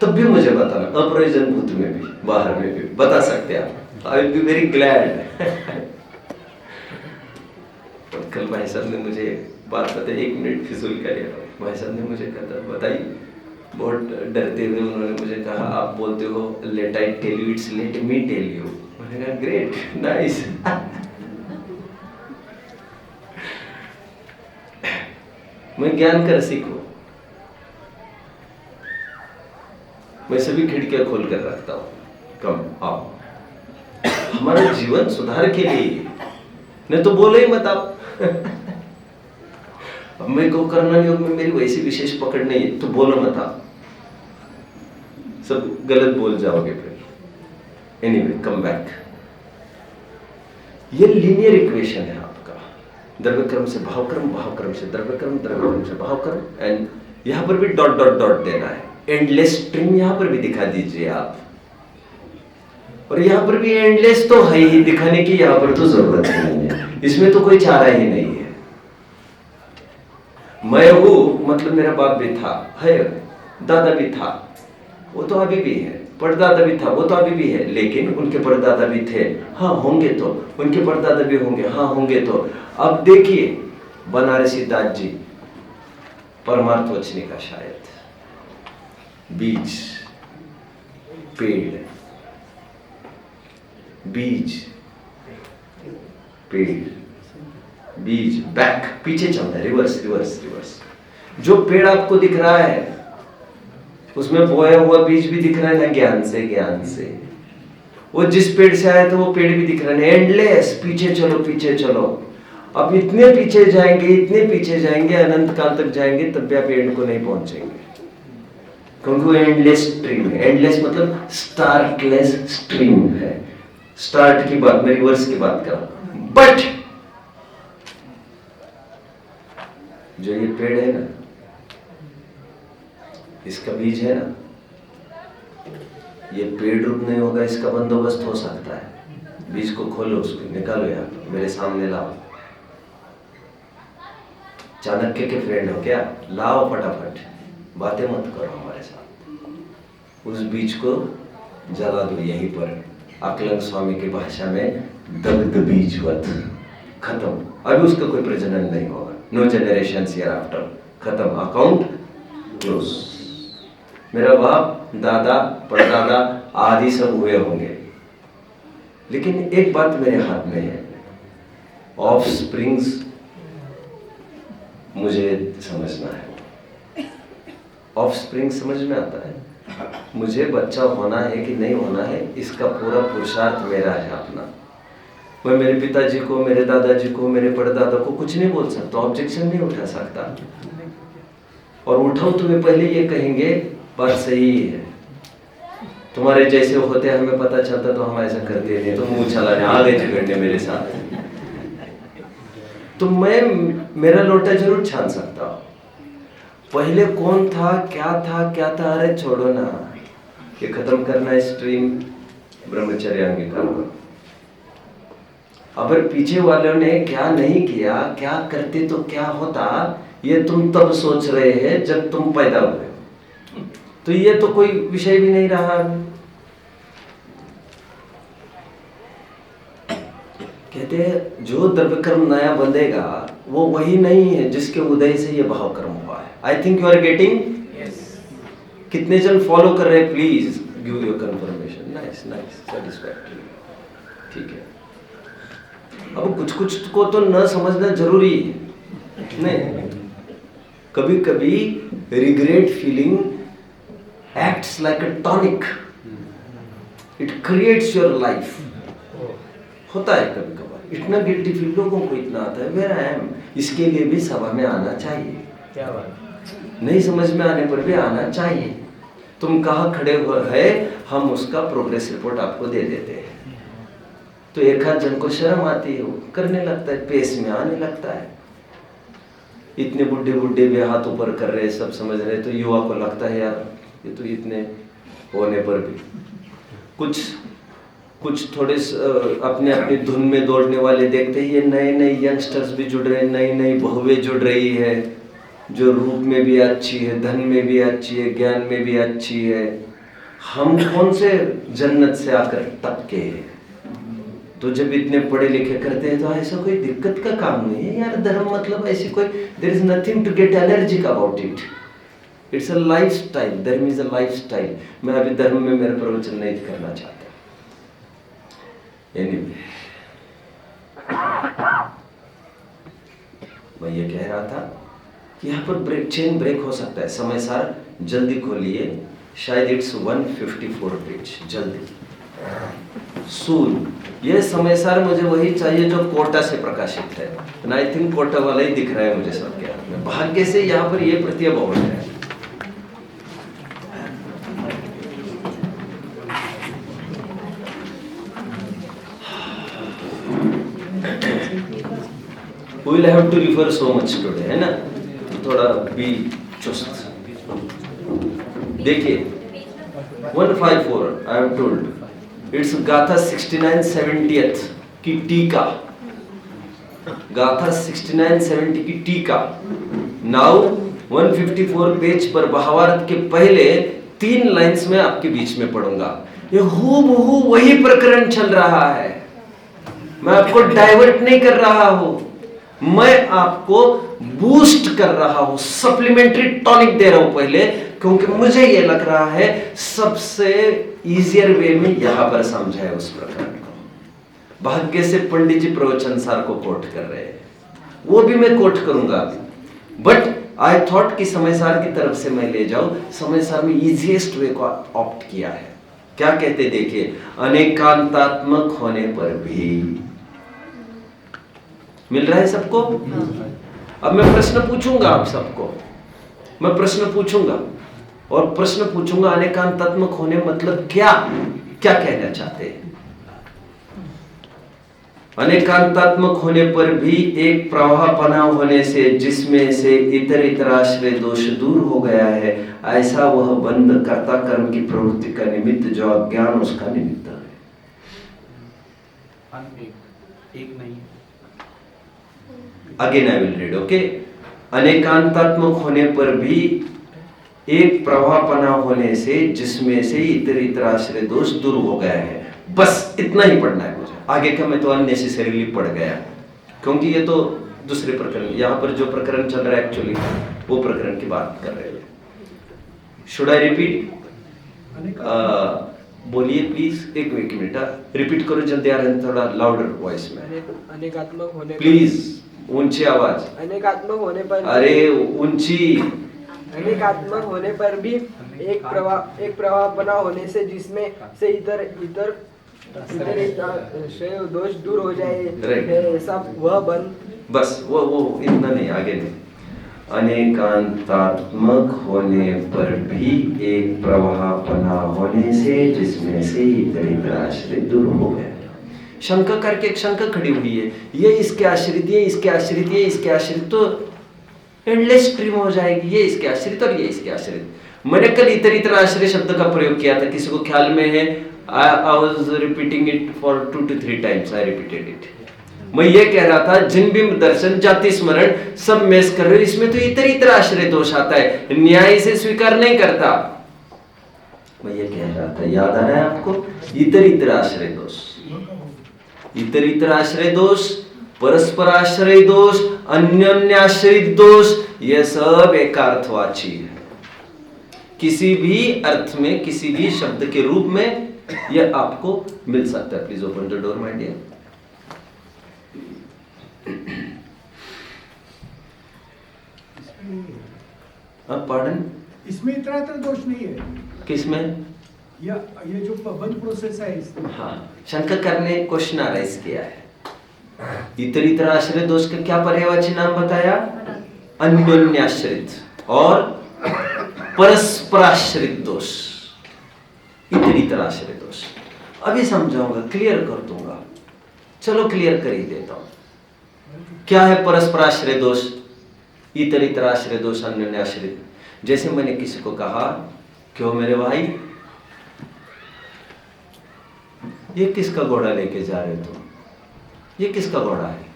तब भी मुझे बताना, अप्रयोजन भूत में भी, बाहर में भी बता सकते हैं। I will be very glad. कल भाई साहब ने मुझे बात बताई, 1 मिनट फिजूल का लिया। भाई साहब ने मुझे कहा बताई, बहुत डरते हुए उन्होंने मुझे कहा, आप बोलते हो let I tell you, it's let me tell you. मैंने कहा ग्रेट, नाइस। मैं ज्ञान का रसिक हूं, मैं सभी खिड़कियां खोल कर रखता हूं, कम आओ, हमारा जीवन सुधार के लिए, नहीं तो बोलो ही मत आप। अब मैं को करना योग में मेरी वैसी विशेष पकड़ नहीं है, तो बोलो मत आप, सब गलत बोल जाओगे फिर। Anyway, come back. ये लीनियर इक्वेशन है आपका, द्रव्य क्रम से भाव क्रम, भाव क्रम से द्रव्य क्रम, द्रव्य क्रम से भाव क्रम, एंड यहां पर भी डॉट डॉट डॉट देना है। एंडलेस स्ट्रिंग यहां पर भी दिखा दीजिए आप, और यहां पर भी एंडलेस तो है ही, दिखाने की यहां पर तो जरूरत नहीं है, इसमें तो कोई चारा ही नहीं है। मैं हूं मतलब मेरा बाप भी था, है, दादा भी था, वो तो अभी भी है, परदादा भी था, वो तो अभी भी है, लेकिन उनके परदादा भी थे, हाँ होंगे तो, उनके परदादा भी होंगे, हाँ होंगे तो। अब देखिए बनारसी दास जी, परमार्थ वचनी का शायद, बीज, पेड़, बीज, पेड़, बीज, बैक, पीछे चलता है, रिवर्स रिवर्स रिवर्स। जो पेड़ आपको दिख रहा है उसमें बोया हुआ बीज भी दिख रहा है ना, ज्ञान से, ज्ञान से। वो जिस पेड़ से आया था वो पेड़ भी दिख रहा है, एंडलेस, पीछे चलो पीछे चलो। अब इतने पीछे जाएंगे, इतने पीछे जाएंगे, अनंत काल तक जाएंगे, तब भी आप एंड को नहीं पहुंचेंगे, क्योंकि वो एंडलेस स्ट्रीम है। एंडलेस मतलब स्टार्टलेस स्ट्रीम है। स्टार्ट की बात, मैं रिवर्स की बात कर रहा हूं। बट जो ये पेड़ है ना, इसका बीज है ना, ये पेड़ रूप नहीं होगा, इसका बंदोबस्त हो सकता है। बीज को खोलो, उसको निकालो, यहाँ मेरे सामने लाओ। चाणक्य के फ्रेंड हो क्या? लाओ फटाफट, बातें मत करो हमारे साथ। उस बीज को जला दो यहीं पर, अकलंग स्वामी की भाषा में दग्ध बीजवत, खत्म। अभी उसका कोई प्रजनन नहीं होगा, नो जनरेशन ईयर आफ्टर, खत्म, अकाउंट क्लोज। मेरा बाप, दादा, परदादा आदि सब हुए होंगे, लेकिन एक बात मेरे हाथ में है, ऑफ स्प्रिंग्स मुझे समझना है। ऑफ स्प्रिंग समझ में आता है, मुझे बच्चा होना है कि नहीं होना है, इसका पूरा पुरुषार्थ मेरा है अपना। मैं मेरे पिताजी को, मेरे दादाजी को, मेरे परदादा को कुछ नहीं बोल सकता, ऑब्जेक्शन नहीं उठा सकता, और उठाऊं तो वे पहले ये कहेंगे बात सही है, तुम्हारे जैसे होते हमें पता चलता तो हम ऐसा करते नहीं, तो मुंह चलाने आ गए झगड़ने मेरे साथ। तो मैं मेरा लोटा जरूर छान सकता हूं, पहले कौन था क्या था, अरे छोड़ो ना, ये खत्म करना है स्ट्रीम ब्रह्मचर्य अंगीकार को। अगर पीछे वालों ने क्या नहीं किया, क्या करते तो क्या होता, ये तुम तब सोच रहे हैं जब तुम पैदा हुए, तो ये तो कोई विषय भी नहीं रहा। कहते हैं जो द्रव्य कर्म नया बंधेगा वो वही नहीं है जिसके उदय से ये भाव कर्म हुआ है। I think you are getting, कितने जन फॉलो कर रहे हैं? Please give your confirmation. Nice nice, satisfactory, ठीक है। अब कुछ कुछ को तो न समझना जरूरी है, नहीं, कभी कभी regret feeling acts like a tonic, it creates your life, होता है कभी कभार। इतना गिल्टी फील लोगों को इतना आता है, वेयर आई एम। इसके लिए भी सभा में आना चाहिए। क्या बात, नहीं समझ में आने पर भी आना चाहिए। तुम कहाँ खड़े हुए है, हम उसका प्रोग्रेस रिपोर्ट आपको दे देते हैं। तो एक आध जन को शर्म आती है, वो करने लगता है, पेस में आने लगता है। इतने बुढ़े बुढ़े भी हाथ ऊपर कर रहे, सब समझ रहे, तो युवा को लगता है यार ये तो इतने होने पर भी कुछ थोड़े अपने अपनी धुन में दौड़ने वाले देखते ही ये नए नए यंगस्टर्स भी जुड़ रहे हैं, नई नई बहुएं जुड़ रही है, जो रूप में भी अच्छी है, धन में भी अच्छी है, ज्ञान में भी अच्छी है। हम कौन से जन्नत से आकर टपके हैं? तो जब इतने पढ़े लिखे करते हैं तो ऐसा कोई दिक्कत का काम नहीं है यार। धर्म मतलब ऐसी कोई, there is nothing to get allergic about it. It's a life style, धर्म इज अ लाइफ स्टाइल। मैं अभी धर्म में मेरा प्रवचन नहीं करना चाहता। Anyway, मैं ये कह रहा था कि यहाँ पर चेन ब्रेक हो सकता है। समय सार जल्दी खोलिए, शायद इट्स 154 पेज, जल्दी सून। ये समय सार मुझे वही चाहिए जो कोटा से प्रकाशित है। एंड आई थिंक कोटा वाला ही दिख रहा है मुझे सबके हाथ में। भाग्य से यहाँ पर ये प्रत्यय बहुल है। We will have to refer so much today, है ना? थोड़ा भी चुस्त। देखिए 154 I have told it's गाथा 69-70 की टीका, गाथा 69-70 की टीका। नाउ 154 पेज पर भावार्थ के पहले 3 लाइंस में आपके बीच में पढ़ूंगा। ये हूबहू वही प्रकरण चल रहा है। मैं आपको डाइवर्ट नहीं कर रहा हूं, मैं आपको बूस्ट कर रहा हूं, सप्लीमेंट्री टॉनिक दे रहा हूं पहले, क्योंकि मुझे यह लग रहा है सबसे इजियर वे में यहां पर समझा है उस प्रकरण को। भाग्य से पंडित जी प्रवचन सार को कोट कर रहे हैं, वो भी मैं कोट करूंगा, बट आई थॉट कि समय सार की तरफ से मैं ले जाऊं। समय सार में इजिएस्ट वे को ऑप्ट किया है। क्या कहते देखिए, अनेकांतात्मक होने पर भी मिल रहा है सबको। अब मैं प्रश्न पूछूंगा आप सबको, मैं प्रश्न पूछूंगा और प्रश्न पूछूंगा अनेकांतात्मक होने मतलब क्या क्या कहना चाहते हैं। अनेकांतात्मक होने पर भी एक प्रवाहपना होने से जिसमें से इतर इतराश्रय दोष दूर हो गया है, ऐसा वह बंध कर्ता कर्म की प्रवृत्ति का निमित्त जो अज्ञान उसका निमित्त है। एक नहीं। Again I will read, okay. अनेकांतात्मक होने पर भी एक प्रवाहपना होने से जिसमें से इतर इतराश्रय दोष दूर हो गया है। बस इतना ही पढ़ना है मुझे, आगे का मैं तो अननेसेसरीली पढ़ गया, क्योंकि ये तो दूसरे प्रकरण, यहाँ पर जो प्रकरण चल रहा है एक्चुअली वो प्रकरण की बात कर रहे हैं। Should I repeat? बोलिए प्लीज, एक मिनट रिपीट करो जल्दी, आ रहे हैं थोड़ा लाउडर वॉइस में। अनेकात्मक होने प्लीज ऊंची आवाज। अनेकात्मक होने पर, अरे ऊंची। अनेकात्मक होने पर भी एक प्रवाह बना होने से जिसमें से इतर दोष दूर हो जाए, सब वह बन। बस वो इतना नहीं, आगे नहीं। अनेकांतात्मक होने पर भी एक प्रवाह बना होने से जिसमें से इतर इतराश्रय दूर हो गया। शंका करके एक शंका खड़ी हुई है, ये इसके आश्रित, ये इसके आश्रित, ये इसके आश्रित, तो एंडलेस स्ट्रीम हो जाएगी। ये इसके आश्रित और ये इसके आश्रित। मैंने कल इतर इतर आश्रय शब्द का प्रयोग किया था, किसी को ख्याल में है? I was repeating it for 2 to 3 times, I repeated it. मैं ये कह रहा था जिनबिंब दर्शन, जाति स्मरण सब मेस कर रहे हो, इसमें तो इतर इतर आश्रय दोष आता है, न्याय से स्वीकार नहीं करता। मैं ये कह रहा था, याद आ रहा है आपको? इतर इतर आश्रय दोष, इतर इतर आश्रय दोष, परस्पर आश्रय दोष, अन्योन्याश्रित दोष, यह सब एक अर्थवाची है। किसी भी अर्थ में, किसी भी शब्द के रूप में यह आपको मिल सकता है। Please open the door my dear. Pardon, इसमें इतना दोष नहीं है। किसमें? ये जो बंद प्रोसेस है इसमें। हाँ, शंका करने क्वेश्चन अराइज किया है। इतर इतर आश्रित दोष का क्या पर्यायवाची नाम बताया? अन्योन्याश्रित और परस्पराश्रित दोष, इतर इतर आश्रित दोष। अभी समझाऊंगा, क्लियर कर दूंगा। चलो क्लियर कर ही देता हूं। क्या है परस्पराश्रय दोष, इतर इतर आश्रय दोष, अन्योन्याश्रित? जैसे मैंने किसी को कहा, क्यों मेरे भाई ये किसका घोड़ा लेके जा रहे हो तुम? ये किसका घोड़ा है?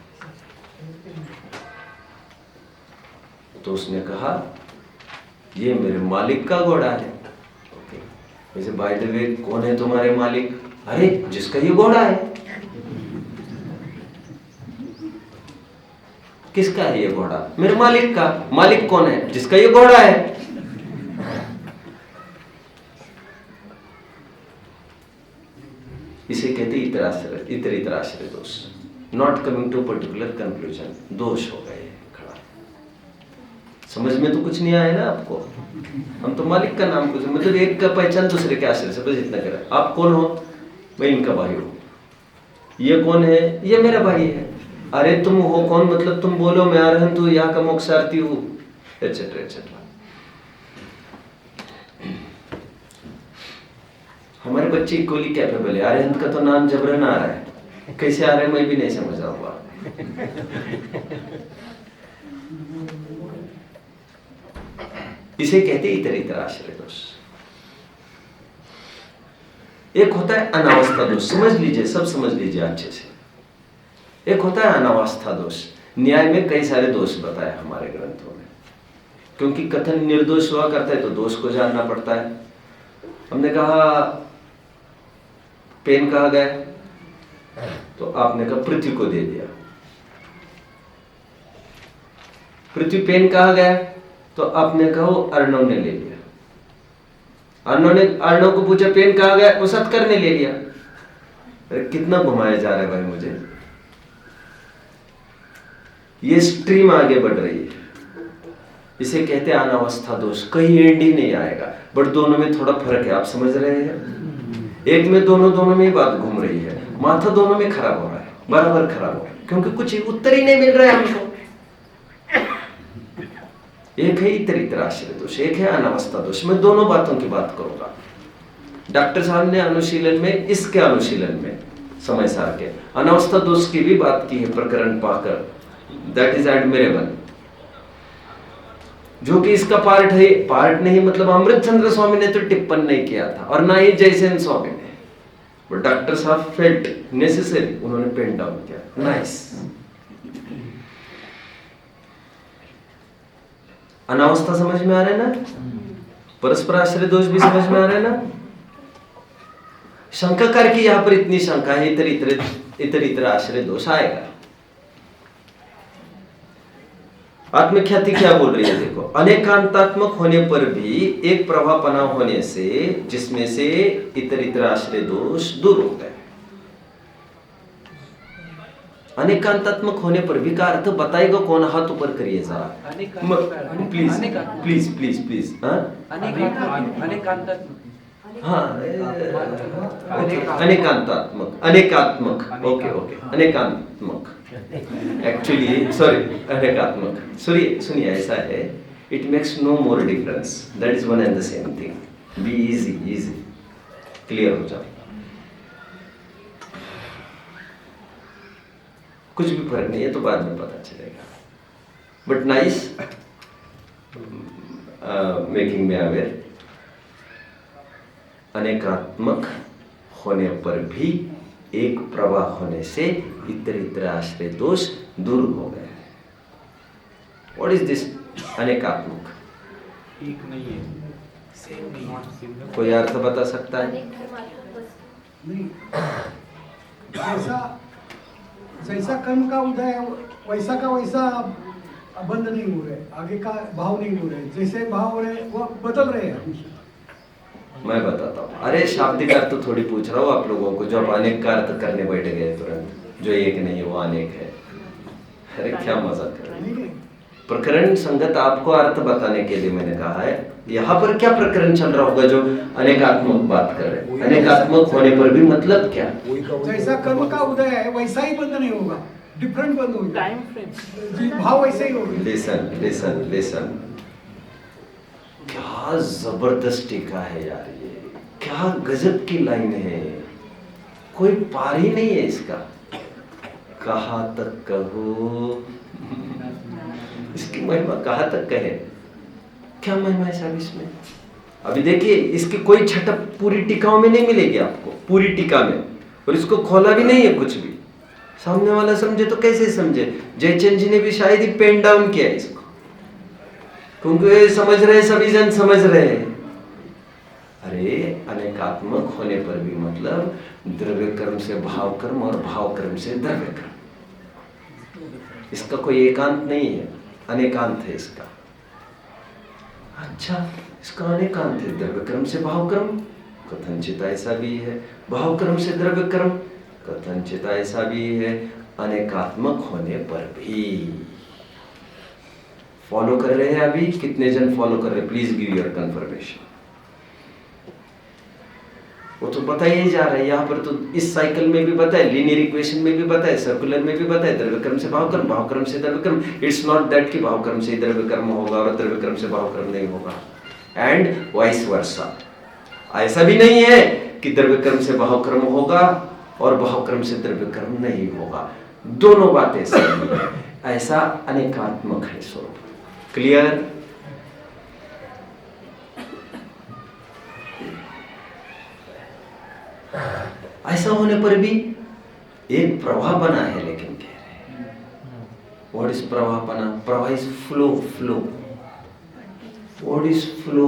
तो उसने कहा ये मेरे मालिक का घोड़ा है। ओके, वैसे बाय द वे कौन है तुम्हारे मालिक? अरे जिसका ये घोड़ा है। किसका है ये घोड़ा? मेरे मालिक का। मालिक कौन है? जिसका ये घोड़ा है। इसे कहते इतर इतर आश्रय दोष। Not coming to particular conclusion, दोष हो गए खड़ा। समझ में तो कुछ नहीं आया ना आपको? हम तो मालिक का नाम कुछ, मतलब एक का पहचान दूसरे के आश्रय से, बस इतना करें। आप कौन हो? मैं इनका भाई हूं। ये कौन है? ये मेरा भाई है। अरे तुम हो कौन? मतलब तुम बोलो मैं अरहंत हूं, यहाँ का मोक्षार्थी हूं, एटसेट्रा एटसेट्रा। हमारे बच्चे इक्वली कैपेबल है। अरहंत का तो नाम जबरन आ रहा है, कैसे आ रहा है मैं भी नहीं समझ रहा हूँ। इसे कहते इतर इतर आश्रय दोष। एक होता है अनावस्था दोष, समझ लीजिए, सब समझ लीजिए अच्छे से। एक होता है अनावस्था दोष। न्याय में कई सारे दोष बताए हमारे ग्रंथों में, क्योंकि कथन निर्दोष हुआ करता है तो दोष को जानना पड़ता है। हमने कहा पेन कहा गया, तो आपने कहा पृथ्वी को दे दिया। पृथ्वी पेन कहा गया, तो आपने कहा वो अर्णव ने ले लिया। अर्णव को पूछा पेन कहा गया, वो सत्कर ने ले लिया। अरे कितना घुमाया जा रहा है भाई मुझे। ये स्ट्रीम आगे बढ़ रही है, इसे कहते हैं अनावस्था दोष। कहीं एंड ही नहीं आएगा, बट दोनों में थोड़ा फर्क है, आप समझ रहे हैं? एक में दोनों में ही बात घूम रही है, माथा दोनों में खराब हो रहा है, बराबर खराब हो रहा है, क्योंकि कुछ उत्तर ही नहीं मिल रहा है हमको। एक है इतर इतर आश्रय दोष, एक है अनावस्था दोष। मैं दोनों बातों की बात करूंगा। डॉक्टर साहब ने अनुशीलन में, इसके अनुशीलन में समय सार के अनावस्था दोष की भी बात की है प्रकरण पाकर। दैट इज एडमिरेबल, जो कि इसका पार्ट है। पार्ट नहीं मतलब अमृतचंद्र स्वामी ने तो टिप्पण नहीं किया था, और ना ही जयसेन स्वामी ने, बट डॉक्टर साहब फेल्ट नेसेसरी, उन्होंने पेन डाउन किया। नाइस। अनावस्था समझ में आ रहा है ना? परस्पर आश्रय दोष भी समझ में आ रहा है ना? शंकाकार की यहां पर इतनी शंका है, इतर इतर आश्रय दोष आएगा। आत्मख्याति क्या बोल रही है देखो, अनेकांतात्मक होने पर भी एक प्रभावपना होने से, जिसमें से इतर इतर आश्रय दोष दूर हो गए। अनेकांतात्मक होने पर भी का अर्थ बताएगा कौन? हाथ ऊपर करिए जरा प्लीज प्लीज प्लीज प्लीज। हाँ, अनेकांतात्मक, अनेकात्मक, ओके ओके, अनेकात्मक एक्चुअली, सॉरी, अनेकात्मक। सुनिए ऐसा है, it makes no more difference, that is one and the same thing. Be easy, easy, clear हो जाओ। कुछ भी फर्क नहीं है, तो बाद में पता चलेगा, but nice making me aware. अनेकात्मक होने पर भी एक प्रवाह होने से इतर इतर आश्रय दोष दूर हो गए। व्हाट इज दिस अनेकात्मक? एक नहीं है, सेम नहीं है। कोई अर्थ बता सकता है? नहीं, जैसा कर्म का उदय है वैसा का वैसा बंद नहीं हो रहे, आगे का भाव नहीं हो रहे, जैसे भाव हो रहे वो बदल रहे हैं। मैं बताता हूँ। अरे शाब्दिक अर्थ थोड़ी पूछ रहा हूँ आप लोगों को, जो आप अनेक का अर्थ करने बैठ गए तुरंत, जो एक नहीं है वो अनेक है। अरे क्या मजा कर रहे हैं। प्रकरण संगत आपको अर्थ बताने के लिए मैंने कहा है। यहाँ पर क्या प्रकरण चल रहा होगा जो अनेकात्मक बात कर रहे हैं? अनेकात्मक होने पर भी मतलब क्या? जैसा कर्म का उदय है वैसा ही बंद नहीं होगा। डिफरेंट बंद हो गया। Time frame. जी भाव वैसे ही हो गए। लिसन लिसन लिसन, क्या जबरदस्त टीका है यार, ये क्या गजब की लाइन है, कोई पार ही नहीं है इसका। कहाँ तक कहो, इसकी महिमा कहाँ तक कहे, क्या महिमा है साहब इसमें। अभी देखिए, इसकी कोई छटक पूरी टीकाओं में नहीं मिलेगी आपको, पूरी टीका में, और इसको खोला भी नहीं है कुछ भी। सामने वाला समझे तो कैसे समझे, जयचंद जी ने भी शायद ही पेन डाउन किया है इसको, क्योंकि वे समझ रहे, सभी जन समझ रहे हैं। अरे अनेकात्मक होने पर भी मतलब द्रव्य कर्म से भाव कर्म और भाव कर्म से द्रव्य कर्म, इसका कोई एकांत नहीं है, अनेकांत है इसका। अच्छा, इसका अनेकांत है, द्रव्य कर्म से भाव कर्म, कथनचित ऐसा भी है, भाव कर्म से द्रव्य कर्म, कथनचित ऐसा भी है, अनेकात्मक होने पर भी। फॉलो कर रहे हैं अभी? कितने जन फॉलो कर रहे हैं? Please give your confirmation. वो तो बता ही जा रहा है यहाँ पर, तो इस साइकिल में भी बताए, लीनियर इक्वेशन में भी बताए, सर्कुलर में भी बताए, द्रव्य कर्म से भाव कर्म, भाव कर्म से द्रव्य कर्म। इट्स नॉट दैट कि भाव कर्म से द्रव्य कर्म होगा और द्रव्य कर्म से भाव कर्म नहीं होगा, एंड वाइस वर्सा। ऐसा भी नहीं है कि द्रव्य कर्म से भाव कर्म होगा और भाव कर्म से द्रव्य कर्म नहीं होगा, दोनों बातें सही है। ऐसा अनेकात्मक है स्वरूप। क्लियर? ऐसा होने पर भी एक प्रवाह बना है, लेकिन कह रहे हैं व्हाट इज प्रवाह बना? प्रवाह is flow, flow. What is flow?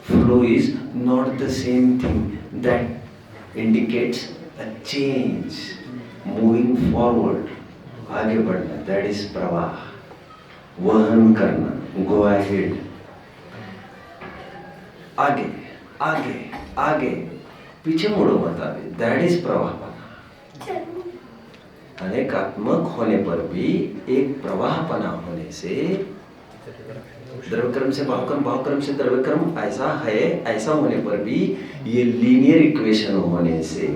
Flow is not the same thing that indicates a change, moving forward, आगे बढ़ना, दैट इज प्रवाह। वहन करना, गो अहेड, आगे आगे आगे, पीछे मुड़ो मत, अभी दैट इज प्रवाह बना। अनेकात्मक होने पर भी एक प्रवाहपना होने से, द्रव्य कर्म से भाव कर्म, भाव कर्म से द्रव्य कर्म, ऐसा है। ऐसा होने पर भी ये लीनियर इक्वेशन होने से,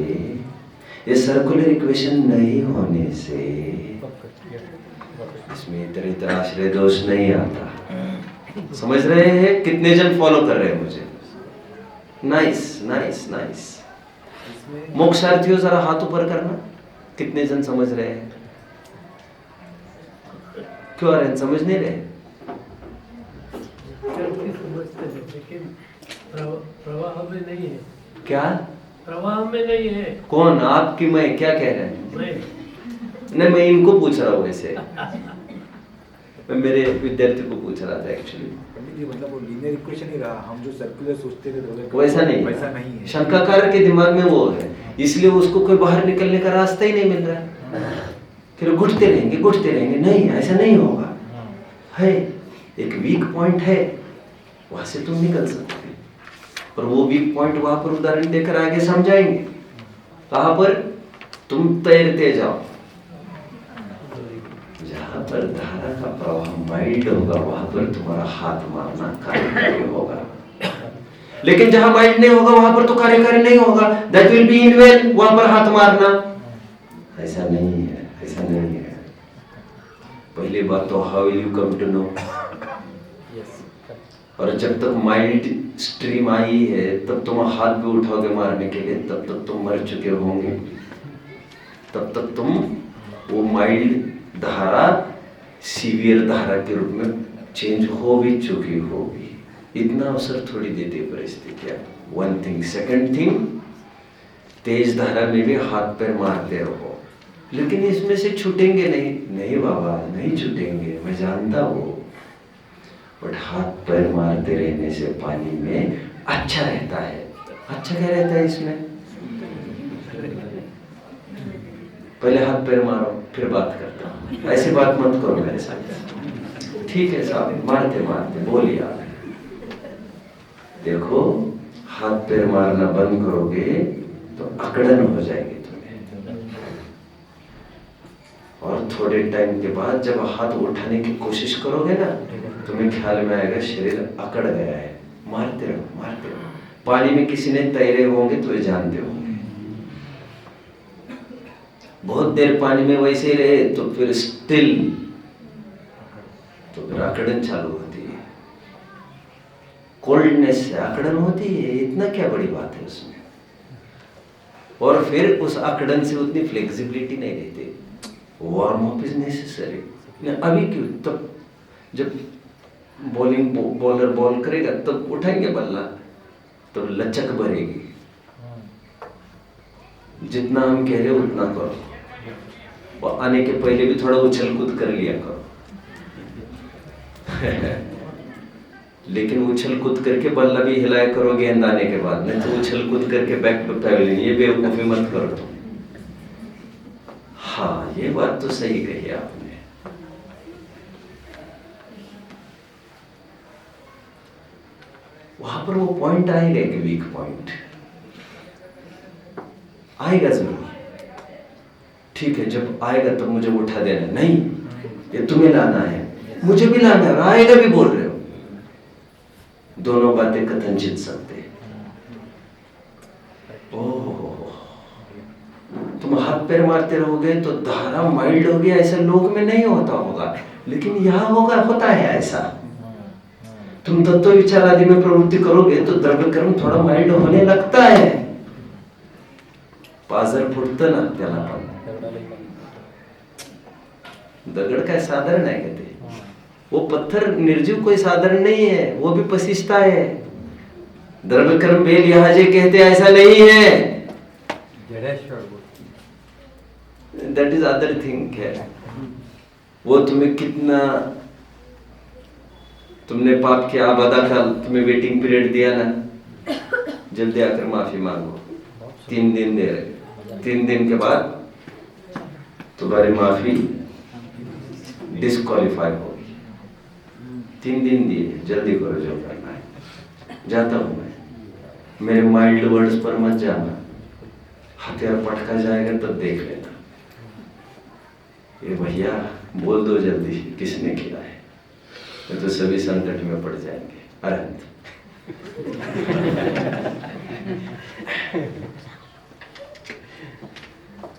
ये सर्कुलर इक्वेशन नहीं होने से इसमें इतर इतर आश्रय दोष नहीं आता। समझ रहे हैं? कितने जन फॉलो कर रहे हैं मुझे? Nice nice nice. मोक्षार्थियों जरा हाथ ऊपर करना, कितने जन समझ रहे हैं? क्यों आ रहे हैं, समझ नहीं रहे? लेकिन प्रवाह में नहीं है। क्या प्रवाह में नहीं है? कौन? आपकी? मैं क्या कह रहे हैं? नहीं, मैं इनको पूछ रहा हूँ। वैसे मैं मेरे विद्यार्थी को पूछ रहा था एक्चुअली। पंडित जी, मतलब वो लीनियर इक्वेशन ही रहा, हम जो सर्कुलर सोचते थे वैसा नहीं, वैसा नहीं है। शंकाकार के दिमाग में वो है, इसलिए उसको कोई बाहर निकलने का रास्ता ही नहीं मिल रहा है। फिर घुटते रहेंगे, नहीं ऐसा नहीं होगा, है एक वीक पॉइंट है, वहां से तुम निकल सकते हो। और वो वीक पॉइंट वहां पर उदाहरण देकर आगे समझाएंगे। कहां पर? तुम तैरते जाओ, जहां पर धारा का प्रवाह माइल्ड होगा वहां पर तुम्हारा हाथ मारना कार्यकारी होगा, लेकिन जहां माइल्ड नहीं होगा वहां पर तो कार्यकारी नहीं होगा, that will be in when, वहां पर हाथ मारना। ऐसा नहीं है, ऐसा नहीं है। पहली बात तो how will you come to know? और जब तक माइल्ड स्ट्रीम आई है तब तुम हाथ भी उठाओगे मारने के लिए, तब तक तुम मर चुके होंगे, तब तक तुम वो माइल्ड धारा सीवियर धारा के रूप में चेंज हो भी चुकी होगी। इतना अवसर थोड़ी देती परिस्थितियां। One thing. सेकंड थिंग, तेज धारा में भी हाथ पैर मारते रहो, लेकिन इसमें से छूटेंगे नहीं। नहीं बाबा, नहीं छूटेंगे, मैं जानता हूँ, बट हाथ पैर मारते रहने से पानी में अच्छा रहता है। अच्छा क्या रहता है इसमें? पहले हाथ पैर मारो, फिर बात करता हूँ। ऐसी बात मत करो मेरे साथ, ठीक है साहब? मारते मारते बोलिए आप। देखो, हाथ पैर मारना बंद करोगे तो अकड़न हो जाएगी तुम्हें, और थोड़े टाइम के बाद जब हाथ उठाने की कोशिश करोगे ना, तुम्हें ख्याल में आएगा शरीर अकड़ गया है। मारते रहो, मारते रहो। पानी में किसी ने तैरे होंगे तो ये जानते होंगे, बहुत देर पानी में वैसे ही रहे तो फिर स्टिल, तो फिर अकड़न चालू होती है। कोल्डनेस से अकड़न होती है, इतना क्या बड़ी बात है उसमें। और फिर उस अकड़न से उतनी फ्लेक्सिबिलिटी नहीं रहती। Warm up is necessary. अभी क्यों, तब जब बॉलर बॉल करेगा तब उठाएंगे बल्ला, तब लचक भरेगी। जितना हम कह रहे हो उतना करो, और आने के पहले भी थोड़ा उछल कूद कर लिया करो। लेकिन उछल कूद करके बल्ला भी हिलाया करो गेंद आने के बाद, नहीं तो उछल कूद करके बैक टू पैवेलियन, ये बेवकूफी मत करो तुम। हाँ, ये बात तो सही कही आपने। वहां पर वो पॉइंट आएगा कि वीक पॉइंट आएगा जरूर। ठीक है, जब आएगा तब मुझे उठा देना, नहीं ये तुम्हें लाना है, मुझे भी लाना है, आएगा भी बोल रहे हो। दोनों बातें कथनचित सकते। ओह, तुम हाथ पैर मारते रहोगे तो धारा माइल्ड होगी, ऐसा लोक में नहीं होता होगा, लेकिन यहां होगा, होता है ऐसा। तुम तत्व विचार आदि में प्रवृत्ति करोगे तो द्रव्य कर्म थोड़ा माइल्ड होने लगता है। पाजर फुटतं ना त्याला पण, दगड़ काय साधारण आहे का ते? वो पत्थर निर्जीव कोई साधारण नहीं है, वो भी पसीजता है। द्रव्य कर्म बेल लिहाजे कहते ऐसा नहीं है, दैट इज अदर थिंग है। वो तुम्हें कितना, तुमने पाप किया, आबादा का तुम्हें वेटिंग पीरियड दिया ना, जल्दी आकर माफी मांगो। 3 दिन दे रहे, 3 दिन के बाद तुम्हारी माफी डिस्क्वालीफाई होगी। 3 दिन दिए, जल्दी करो जो करना है। जाता हूं मैं, मेरे माइल्ड वर्ड्स पर मत जाना, हथियार पटका जाएगा तब देख लेना। ये भैया बोल दो जल्दी किसने किया है, तो सभी संकट में पड़ जाएंगे। अरहंत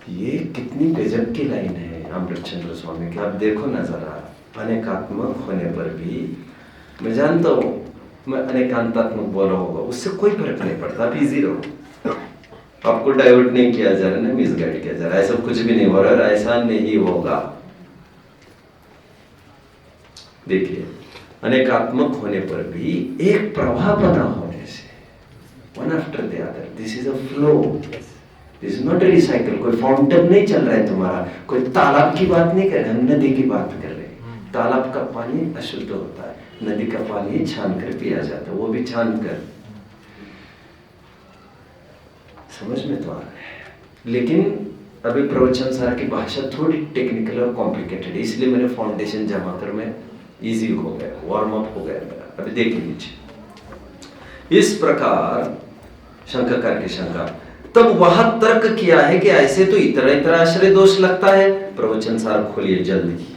ये कितनी गजब की लाइन है अमृतचंद्र स्वामी की। आप देखो ना जरा, अनेकात्मक होने पर भी, मैं जानता हूं मैं अनेकांतात्मक बोला होगा, उससे कोई फर्क नहीं पड़ता, आप इजी रहो। आपको डाइवर्ट नहीं किया जा रहा, ना मिसगाइड किया जा रहा, ऐसा कुछ भी नहीं हो रहा, ऐसा नहीं होगा। देखिए, अनेकात्मक होने पर भी एक प्रवाह बना होने से, one after the other, this is a flow, this is not recycle. कोई फाउंटेन नहीं चल रहा है तुम्हारा, कोई तालाब की बात नहीं कर रहे, हम नदी की बात कर रहे हैं। तालाब का पानी अशुद्ध होता है, नदी का पानी छान कर पिया जाता है, वो भी छान कर। समझ में तो आ रहा है, लेकिन अभी प्रवचन सार की भाषा थोड़ी टेक्निकल और कॉम्प्लिकेटेड है, इसलिए मैंने फाउंडेशन जमा कर मैं इजी हो गया, वार्म अप हो गया मेरा। अभी देख लीजिए, इस प्रकार शंकाकार की शंका। तब वहां तर्क किया है कि ऐसे तो इतना इतना आश्रय दोष लगता है। प्रवचन सार खोलिए जल्दी,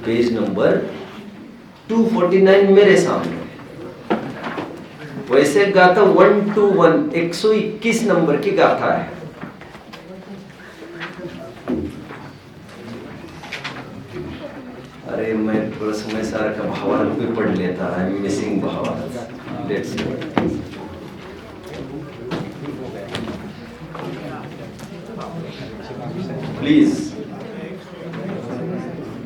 पेज नंबर 249 मेरे सामने। वैसे गाथा 121 121 नंबर की गाथा है। अरे मैं थोड़ा समय सार का भावार्थ भी पढ़ लेता, आई एम मिसिंग भावार्थ। लेट्स प्लीज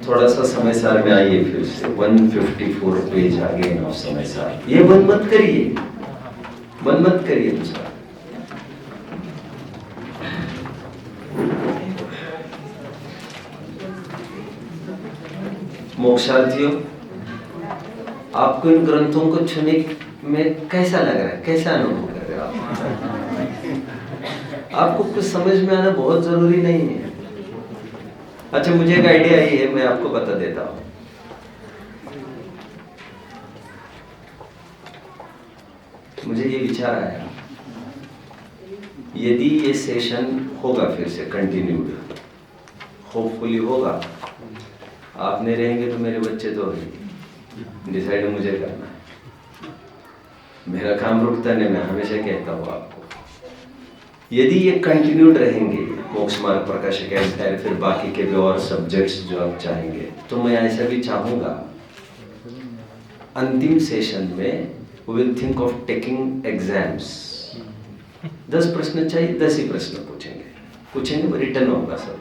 थोड़ा सा समय सार में आइए फिर से। 154 पेज आगे ऑफ समय सार। ये बंद मत करिए, बंद मत करिए दूसरा। मोक्षार्थियों, आपको इन ग्रंथों को छूने में कैसा लग रहा है, कैसा अनुभव कर रहे हो आप? आपको कुछ समझ में आना बहुत जरूरी नहीं है। अच्छा, मुझे एक आइडिया आई है, मैं आपको बता देता हूं। मुझे ये विचार आया, यदि ये सेशन होगा फिर से कंटिन्यूड, होपफुली होगा, आप नहीं रहेंगे तो मेरे बच्चे तो डिसाइड मुझे करना है, मेरा काम रुकता नहीं। मैं हमेशा कहता हूँ आपको, यदि ये कंटिन्यूड रहेंगे मोक्ष मार्ग प्रकाशक एंटायर, फिर बाकी के भी और सब्जेक्ट्स जो आप चाहेंगे। तो मैं ऐसा भी चाहूँगा अंतिम सेशन में we will think of taking exams। 10 प्रश्न चाहिए, 10 ही प्रश्न पूछेंगे, रिटर्न होगा सब।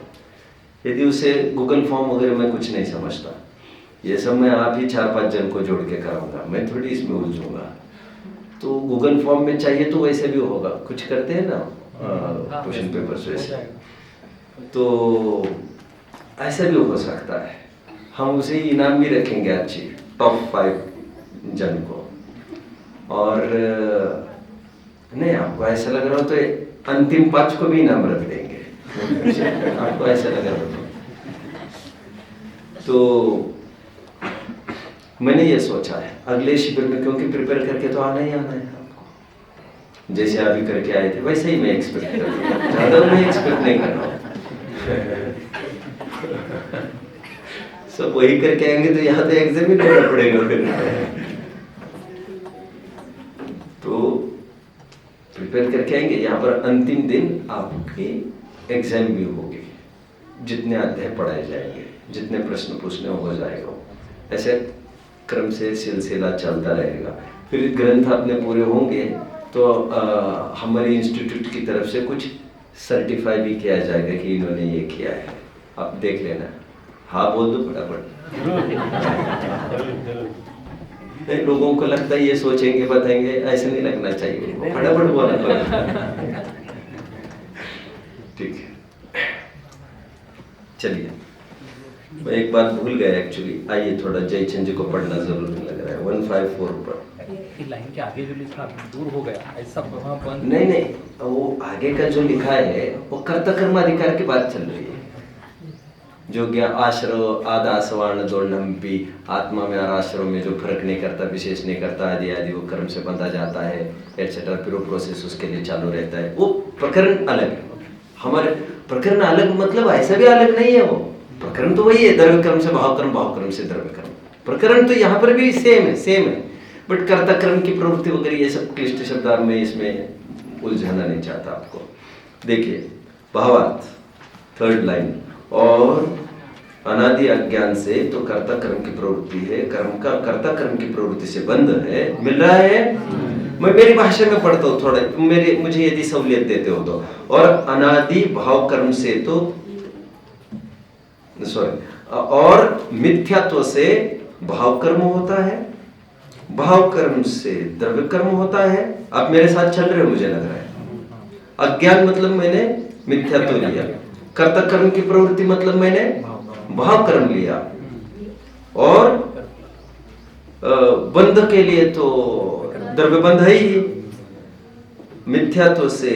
यदि उसे गूगल फॉर्म वगैरह मैं कुछ नहीं समझता, ये सब मैं आप ही 4-5 जन को जोड़ के कराऊंगा, मैं थोड़ी इसमें उलझूंगा। तो गूगल फॉर्म में चाहिए तो वैसे भी होगा, कुछ करते हैं ना क्वेश्चन पेपर्स वैसे, तो ऐसा भी हो सकता है। हम उसे इनाम भी रखेंगे अच्छी, टॉप 5 जन को। और नहीं आपको ऐसा लग रहा हो तो अंतिम 5 को भी इनाम रख देंगे आपको ऐसा लग रहा हो तो मैंने ये सोचा है अगले शिविर में, क्योंकि प्रिपेयर करके तो आना ही आना है आपको, जैसे अभी करके आए थे वैसे ही मैं एक्सपेक्ट कर रहा हूँ, ज़्यादा मैं एक्सपेक्ट नहीं कर रहा हूँ सब वही करके आएंगे तो यहाँ तो एग्जाम ही देना पड़ेगा फिर। तो प्रिपेयर करके आएंगे, यहाँ पर अंतिम दिन आपकी एग्जाम भी होगी, जितने अध्याय पढ़ाए जाएंगे, जितने प्रश्न पूछने हो जाएगा, ऐसे क्रम से सिलसिला चलता रहेगा। फिर ग्रंथ अपने पूरे होंगे तो हमारे इंस्टीट्यूट की तरफ से कुछ सर्टिफाई भी किया जाएगा कि इन्होंने ये किया है, आप देख लेना। हाँ बोल दो फटाफट नहीं, लोगों को लगता है ये सोचेंगे बताएंगे, ऐसे नहीं लगना चाहिए, फटाफट बोलना पड़ेगा। ठीक है, चलिए मैं एक बात भूल गया एक्चुअली, आइए थोड़ा जयचंद जी को पढ़ना जरूरी लग रहा है 154 पर। लाइन के आगे जो लिखा दूर हो गया ऐसा वहाँ बंद नहीं, वो आगे का जो लिखा है वो कर्ता कर्माधिकार की बात चल रही है। जो ज्ञा आश्रव आधा सवर्ण दोर्णम्पी, आत्मा में और आश्रव में जो फर्क नहीं करता, विशेष नहीं करता, आदि आदि, वो कर्म से बंधा जाता है एटसेट्रा, फिर वो प्रोसेस उसके लिए चालू रहता है। वो प्रकरण अलग है, हमारे प्रकरण अलग मतलब ऐसा भी अलग नहीं है। वो प्रकरण तो वही है, द्रव्य कर्म से भाव कर्म, भाव कर्म से द्रव्य कर्म, प्रकरण तो यहाँ पर भी सेम है, बट कर्ता कर्म की प्रवृत्ति वगैरह ये सब क्लिष्ट शब्दार्थ में इसमें उलझाना नहीं चाहता आपको। देखिए भावार्थ 3rd लाइन, और अनादि अज्ञान से तो कर्ता कर्म की प्रवृत्ति है, कर्म का कर्ता कर्म की प्रवृत्ति से बंध है। मिल रहा है? मैं मेरी भाषा में पढ़ता हूँ थोड़ा, मुझे यदि सहूलियत देते हो तो। और अनादि भाव कर्म से तो और मिथ्यात्व से भाव कर्म होता है, भाव कर्म से द्रव्य कर्म होता है। आप मेरे साथ चल रहे हो मुझे लग रहा है। अज्ञान मतलब मैंने मिथ्यात्व लिया, कर्ता कर्म की प्रवृत्ति मतलब मैंने भाव कर्म लिया, और बंध के लिए तो द्रव्य बंध है ही। मिथ्यात्व से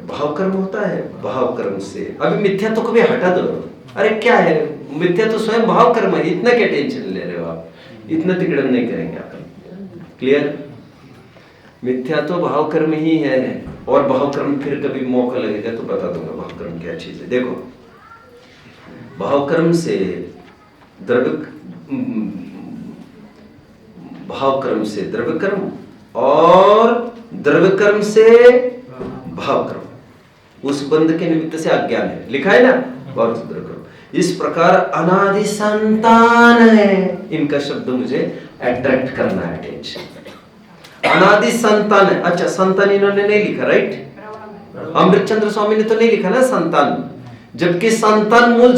भाव कर्म होता है, भाव कर्म से अभी मिथ्यात्व को भी हटा दो। अरे क्या है, मिथ्यात्व स्वयं भाव कर्म है, इतना क्या टेंशन ले रहे हो आप, इतना तिकड़म नहीं करेंगे आप। क्लियर? मिथ्यात्व भाव कर्म ही है, और भाव कर्म फिर कभी मौका लगेगा तो बता दूंगा भाव कर्म क्या चीज है। देखो भाव कर्म से भाव कर्म से द्रव्य कर्म, और द्रव्य कर्म से भाव कर्म, उस बंध के निमित्त से अज्ञान है, लिखा है ना, और द्रव्य कर्म। इस प्रकार अनादि संतान है, इनका शब्द मुझे अट्रैक्ट करना है, टेंशन। अनादि संतान है, अच्छा संतान इन्होंने नहीं लिखा, राइट? अमृतचंद्र स्वामी ने तो नहीं लिखा ना संतान, जबकि संतान मूल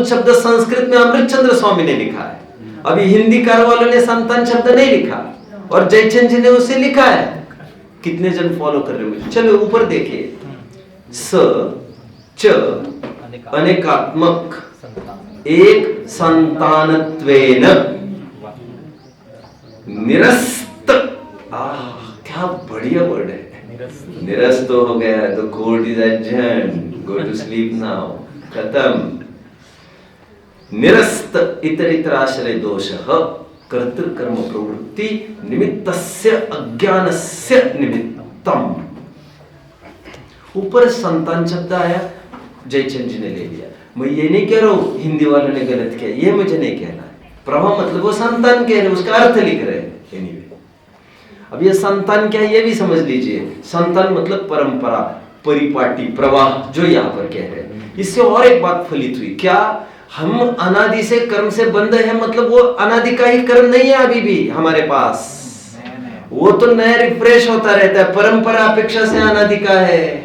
शब्द संस्कृत में अमृतचंद्र स्वामी ने लिखा है। अभी हिंदीकार वालों ने संतान शब्द नहीं लिखा, और जयचंद जी ने उसे लिखा है। कितने जन फॉलो कर रहे हो? चलो ऊपर देखिए, स च अनेकात्मक एक संतानत्वेन निरस्त। क्या बढ़िया वर्ड है, निरस्त हो गया तो court is adjourned, go to sleep now, खत्म। निरस्त इतरितराश्रय दोषः कर्तृकर्म प्रवृत्ति निमित्तस्य अज्ञानस्य निमित्तम। ऊपर संतान शब्द आया, जयचंद जी ने ले लिया। मैं ये नहीं कह रहा हूँ हिंदी वालों ने गलत किया, ये मुझे नहीं कहना है। प्रभा मतलब वो संतान कह रहे, उसका अर्थ लिख रहे हैं। एनीवे, अब ये संतान क्या है ये भी समझ लीजिए। संतान मतलब परंपरा, परिपाटी प्रवाह जो यहाँ पर कह रहे हैं, इससे और एक बात फलित हुई। क्या हम अनादि से कर्म से बंध है, मतलब वो अनादि का ही कर्म नहीं है अभी भी हमारे पास, वो तो नया रिफ्रेश होता रहता है, परंपरा अपेक्षा से अनादि का है।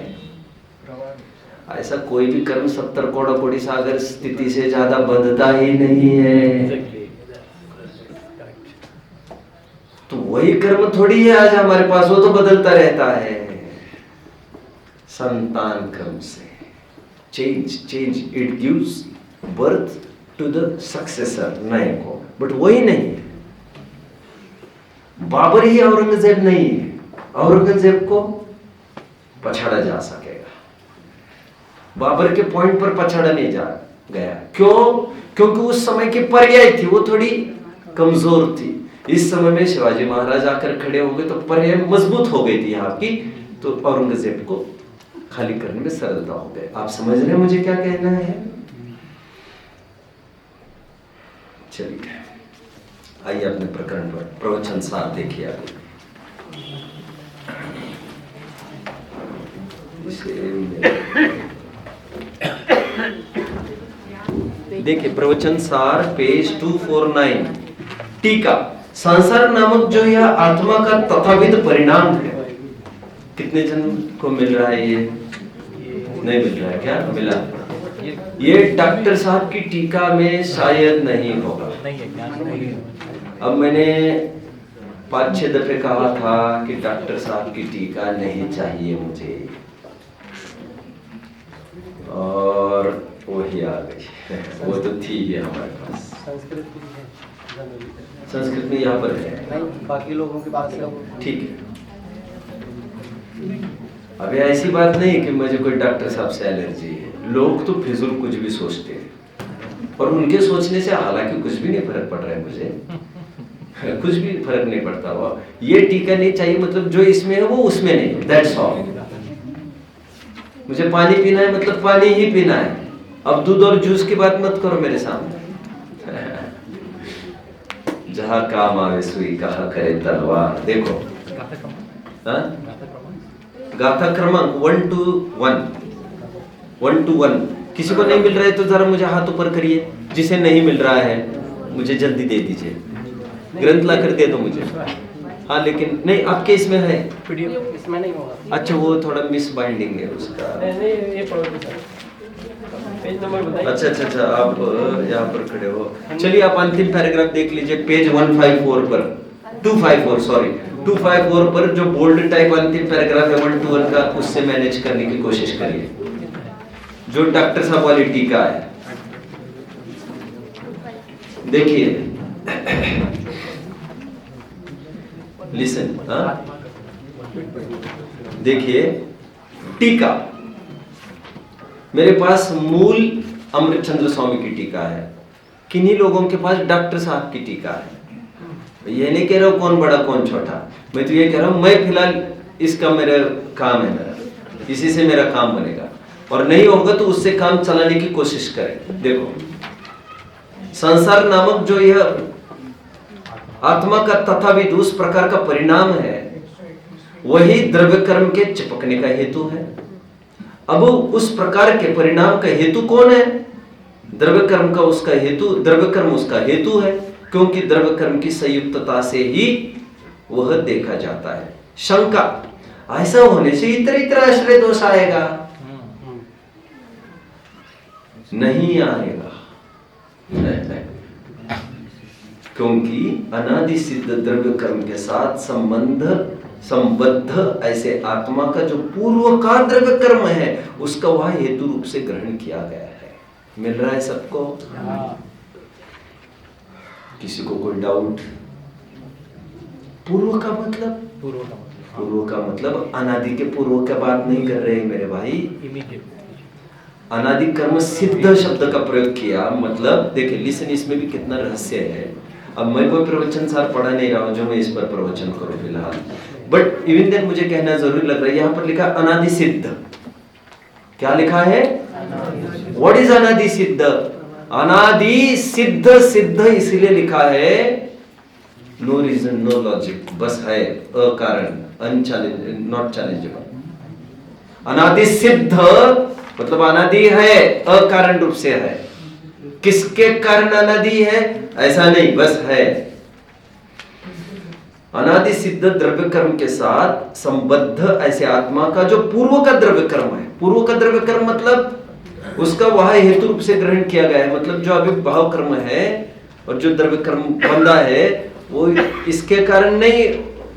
ऐसा कोई भी कर्म 70 कौड़ी सागर स्थिति से ज्यादा बंधता ही नहीं है। तो वही कर्म थोड़ी है आज हमारे पास, वो तो बदलता रहता है। संतान क्रम से change it gives birth to the successor, नए को, बट वही नहीं है। बाबर ही औरंगजेब नहीं है, औरंगजेब को पछाड़ा जा सकेगा, बाबर के पॉइंट पर पछाड़ा नहीं जा गया। क्यों? क्योंकि उस समय की पर्याय थी, वो थोड़ी कमजोर थी। इस समय में शिवाजी महाराज आकर खड़े हो गए तो पर्याय मजबूत हो गई थी यहाँ की, तो औरंगजेब को खाली करने में सरलता हो गई। आप समझ रहे हैं मुझे क्या कहना है? चलिए आइए अपने प्रकरण पर प्रवचन सार देखिए। अभी देखिए प्रवचन सार पेज 249 टीका। संसार नामक जो यह आत्मा का तथाविध परिणाम है, कितने जन को मिल रहा है? ये नहीं मिल रहा है क्या? मिला? ये डॉक्टर साहब की टीका में शायद नहीं होगा। अब मैंने 5-6 दफे कहा था कि डॉक्टर साहब की टीका नहीं चाहिए मुझे, और वही आ गई। वो तो थी ही हमारे पास, संस्कृत में यहाँ पर है, बाकी लोगों के पास ठीक है। अभी ऐसी बात नहीं कि मुझे कोई डॉक्टर साहब से एलर्जी है। लोग तो फिजूल कुछ भी सोचते हैं, और उनके सोचने से हालांकि कुछ भी नहीं फर्क पड़ रहा है मुझे, कुछ भी फर्क नहीं पड़ता हुआ। ये टीका नहीं चाहिए मतलब जो इसमें है वो उसमें नहीं, दैट्स ऑल। मुझे पानी पीना है मतलब पानी ही पीना है। अब दूध और जूस की बात मत करो मेरे सामने। जहां काम आवे सुई कहा करे तलवार। देखो गाथा क्रमांक 1 to 1। किसी को नहीं मिल रहा है तो जरा मुझे हाथ ऊपर करिए। जिसे नहीं मिल रहा है मुझे जल्दी दे दीजिए, ग्रंथ ला कर दे दो मुझे। हाँ लेकिन नहीं, आपके इसमें है? इसमें नहीं होगा। अच्छा वो थोड़ा मिस बाइंडिंग है उसका। नहीं ये पेज नंबर बताइए। अच्छा आप यहाँ पर खड़े हो। चलिए आप अंतिम पैराग्राफ देख लीजिए, पेज 154 पर 254 पर जो बोल्ड टाइप अंतिम पैराग्राफ है 1 to 1 का, उससे मैनेज करने की कोशिश करिए। जो डॉक्टर साहब वाली टीका है देखिए, लिसन। देखिए टीका, मेरे पास मूल अमृतचंद्र स्वामी की टीका है, किन्हीं लोगों के पास डॉक्टर साहब की टीका है। ये नहीं कह रहा हूं कौन बड़ा कौन छोटा, मैं तो ये कह रहा हूं मैं फिलहाल इसका मेरा काम है, मेरा इसी से मेरा काम बनेगा, और नहीं होगा तो उससे काम चलाने की कोशिश करें। देखो संसार नामक जो यह आत्मा का तथाविध उस प्रकार का परिणाम है, वही द्रव्य कर्म के चिपकने का हेतु है। अब उस प्रकार के परिणाम का हेतु कौन है? द्रव्य कर्म का उसका हेतु, द्रव्य कर्म उसका हेतु है, क्योंकि द्रव्य कर्म की संयुक्तता से ही वह देखा जाता है। शंका, ऐसा होने से इतर आश्रय दोष आएगा? नहीं आएगा, क्योंकि अनादि सिद्ध द्रव्य कर्म के साथ संबद्ध ऐसे आत्मा का जो पूर्व का द्रव्य कर्म है उसका वह हेतु रूप से ग्रहण किया गया है। मिल रहा है सबको? किसी को कोई डाउट? पूर्व का मतलब अनादि के पूर्व का बात नहीं कर रहे हैं मेरे भाई। अनादि कर्म सिद्ध शब्द का प्रयोग किया, मतलब देखिए लिसन, इसमें भी कितना रहस्य है। अब मैं कोई प्रवचन सार पढ़ा नहीं रहा हूं जो मैं इस पर प्रवचन करूं फिलहाल, बट इवन देन मुझे कहना जरूरी लग रहा है। यहां पर लिखा अनादि सिद्ध, क्या लिखा है? व्हाट इज अनादि सिद्ध? अनादि सिद्ध, सिद्ध इसलिए लिखा है, नो रीजन नो लॉजिक, बस है अकारण, नॉट चैलेंजेबल। अनादि सिद्ध मतलब अनादि है, अकारण रूप से है। किसके कारण अनादि है ऐसा नहीं, बस है। अनादि सिद्ध द्रव्य कर्म के साथ संबद्ध ऐसे आत्मा का जो पूर्व का द्रव्य कर्म है, पूर्व का द्रव्य कर्म मतलब उसका वह हेतु रूप से ग्रहण किया गया है, मतलब जो अभी भाव कर्म है और जो द्रव्य कर्म बंधा है वो इसके कारण नहीं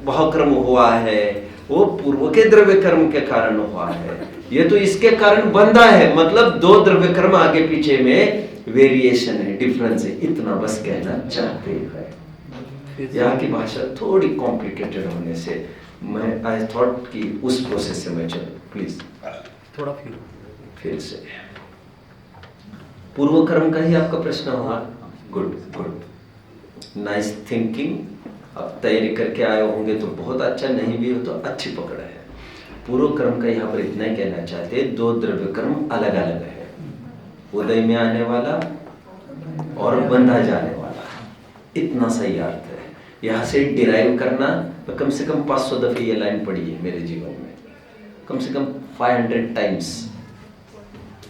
भाव कर्म हुआ है, वो पूर्व के द्रव्य कर्म के कारण हुआ है। ये तो इसके कारण बंधा है, मतलब दो द्रव्य कर्म आगे पीछे में वेरिएशन है, डिफरेंस है, इतना बस कहना चाहते हैं। यहाँ की भाषा थोड़ी कॉम्प्लिकेटेड होने से मैं आई थॉट कि उस प्रोसेस से मैं चलूं। प्लीज थोड़ा फिर से पूर्व कर्म का ही आपका प्रश्न होगा। Good good, nice thinking. आप तैयारी करके आए होंगे तो बहुत अच्छा, नहीं भी हो तो अच्छी पकड़ है। पूर्व कर्म का यहाँ पर इतना ही कहना चाहते हैं, दो द्रव्य कर्म अलग अलग है, उदय में आने वाला और बंधा जाने वाला, इतना सही अर्थ है। यहाँ से डिराइव करना तो कम से कम 500 दफे ये लाइन पढ़ी है मेरे जीवन में, कम से कम 500 टाइम्स।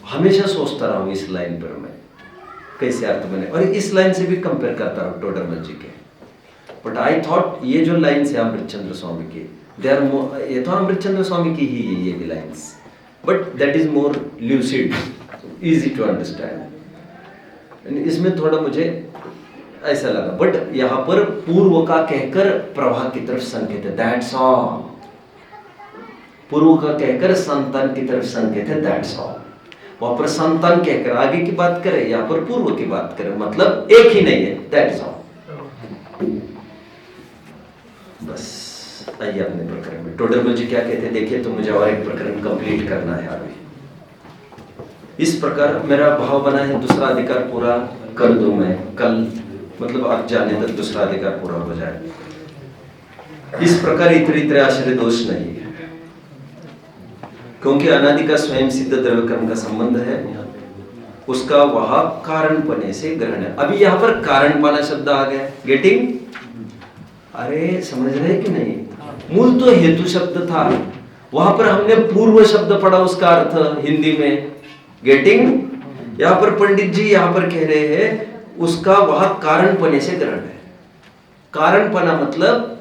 हमेशा सोचता रहा हूँ इस लाइन पर मैं कैसे अर्थ बने, और इस लाइन से भी कंपेयर करता रहा टोडरमल जी के। बट आई थॉट ये जो लाइन्स है अमृतचंद्र स्वामी की, दे आर ये तो अमृतचंद्र स्वामी की ही है ये भी lines, but that is more lucid, easy to understand. इसमें थोड़ा मुझे ऐसा लगा, बट यहाँ पर पूर्व का कहकर प्रवाह की तरफ संकेत है, दैट्स ऑल। पूर्व का कहकर संतान की तरफ संकेत है, दैट्स ऑल। वहां पर संतान कहकर आगे की बात करें, यहाँ पर पूर्व की बात करें, मतलब एक ही नहीं है, दैट्स ऑल। बस आइए अपने प्रकरण में। टोडरमल जी क्या कहते हैं देखिए, तो मुझे और एक प्रकरण कंप्लीट करना है अभी। इस प्रकार मेरा भाव बना है दूसरा अधिकार पूरा कर दूं मैं कल, मतलब आप जाने तक दूसरा अधिकार पूरा हो जाए। इस प्रकार इतरे इतरे आश्रय दोष नहीं है, क्योंकि अनादि का स्वयं सिद्ध द्रव्य कर्म का संबंध है, उसका वह कारण पने से ग्रहण है। अभी यहाँ पर कारण पाना शब्द आ गया, गेटिंग? अरे समझ रहे कि नहीं? मूल तो हेतु शब्द था, वहां पर हमने पूर्व शब्द पढ़ा, उसका अर्थ हिंदी में गेटिंग। यहाँ पर पंडित जी यहाँ पर कह रहे हैं उसका वह कारण पने से ग्रहण है। कारण पना मतलब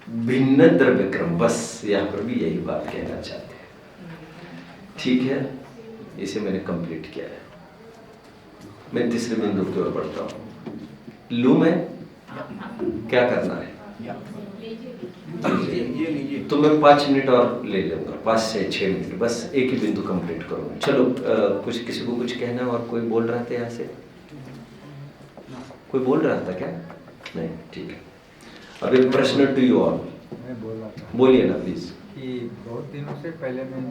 भिन्न द्रव्य क्रम, बस यहाँ पर भी यही बात कहना चाहते हैं। ठीक है, इसे मैंने कंप्लीट किया है। मैं तीसरे बिंदु की ओर बढ़ता हूं। लू में क्या करना है? तो मैं 5 मिनट और ले लूंगा, 5 से 6 मिनट, बस एक ही बिंदु कंप्लीट करूंगा। चलो कुछ किसी को कुछ कहना, और कोई बोल रहा था यहाँ से? कोई बोल रहा था क्या? नहीं, ठीक है। अब एक प्रश्न टू यू ऑल। मैं बोल रहा था, बोलिए ना प्लीज। कि बहुत दिनों से पहले मैं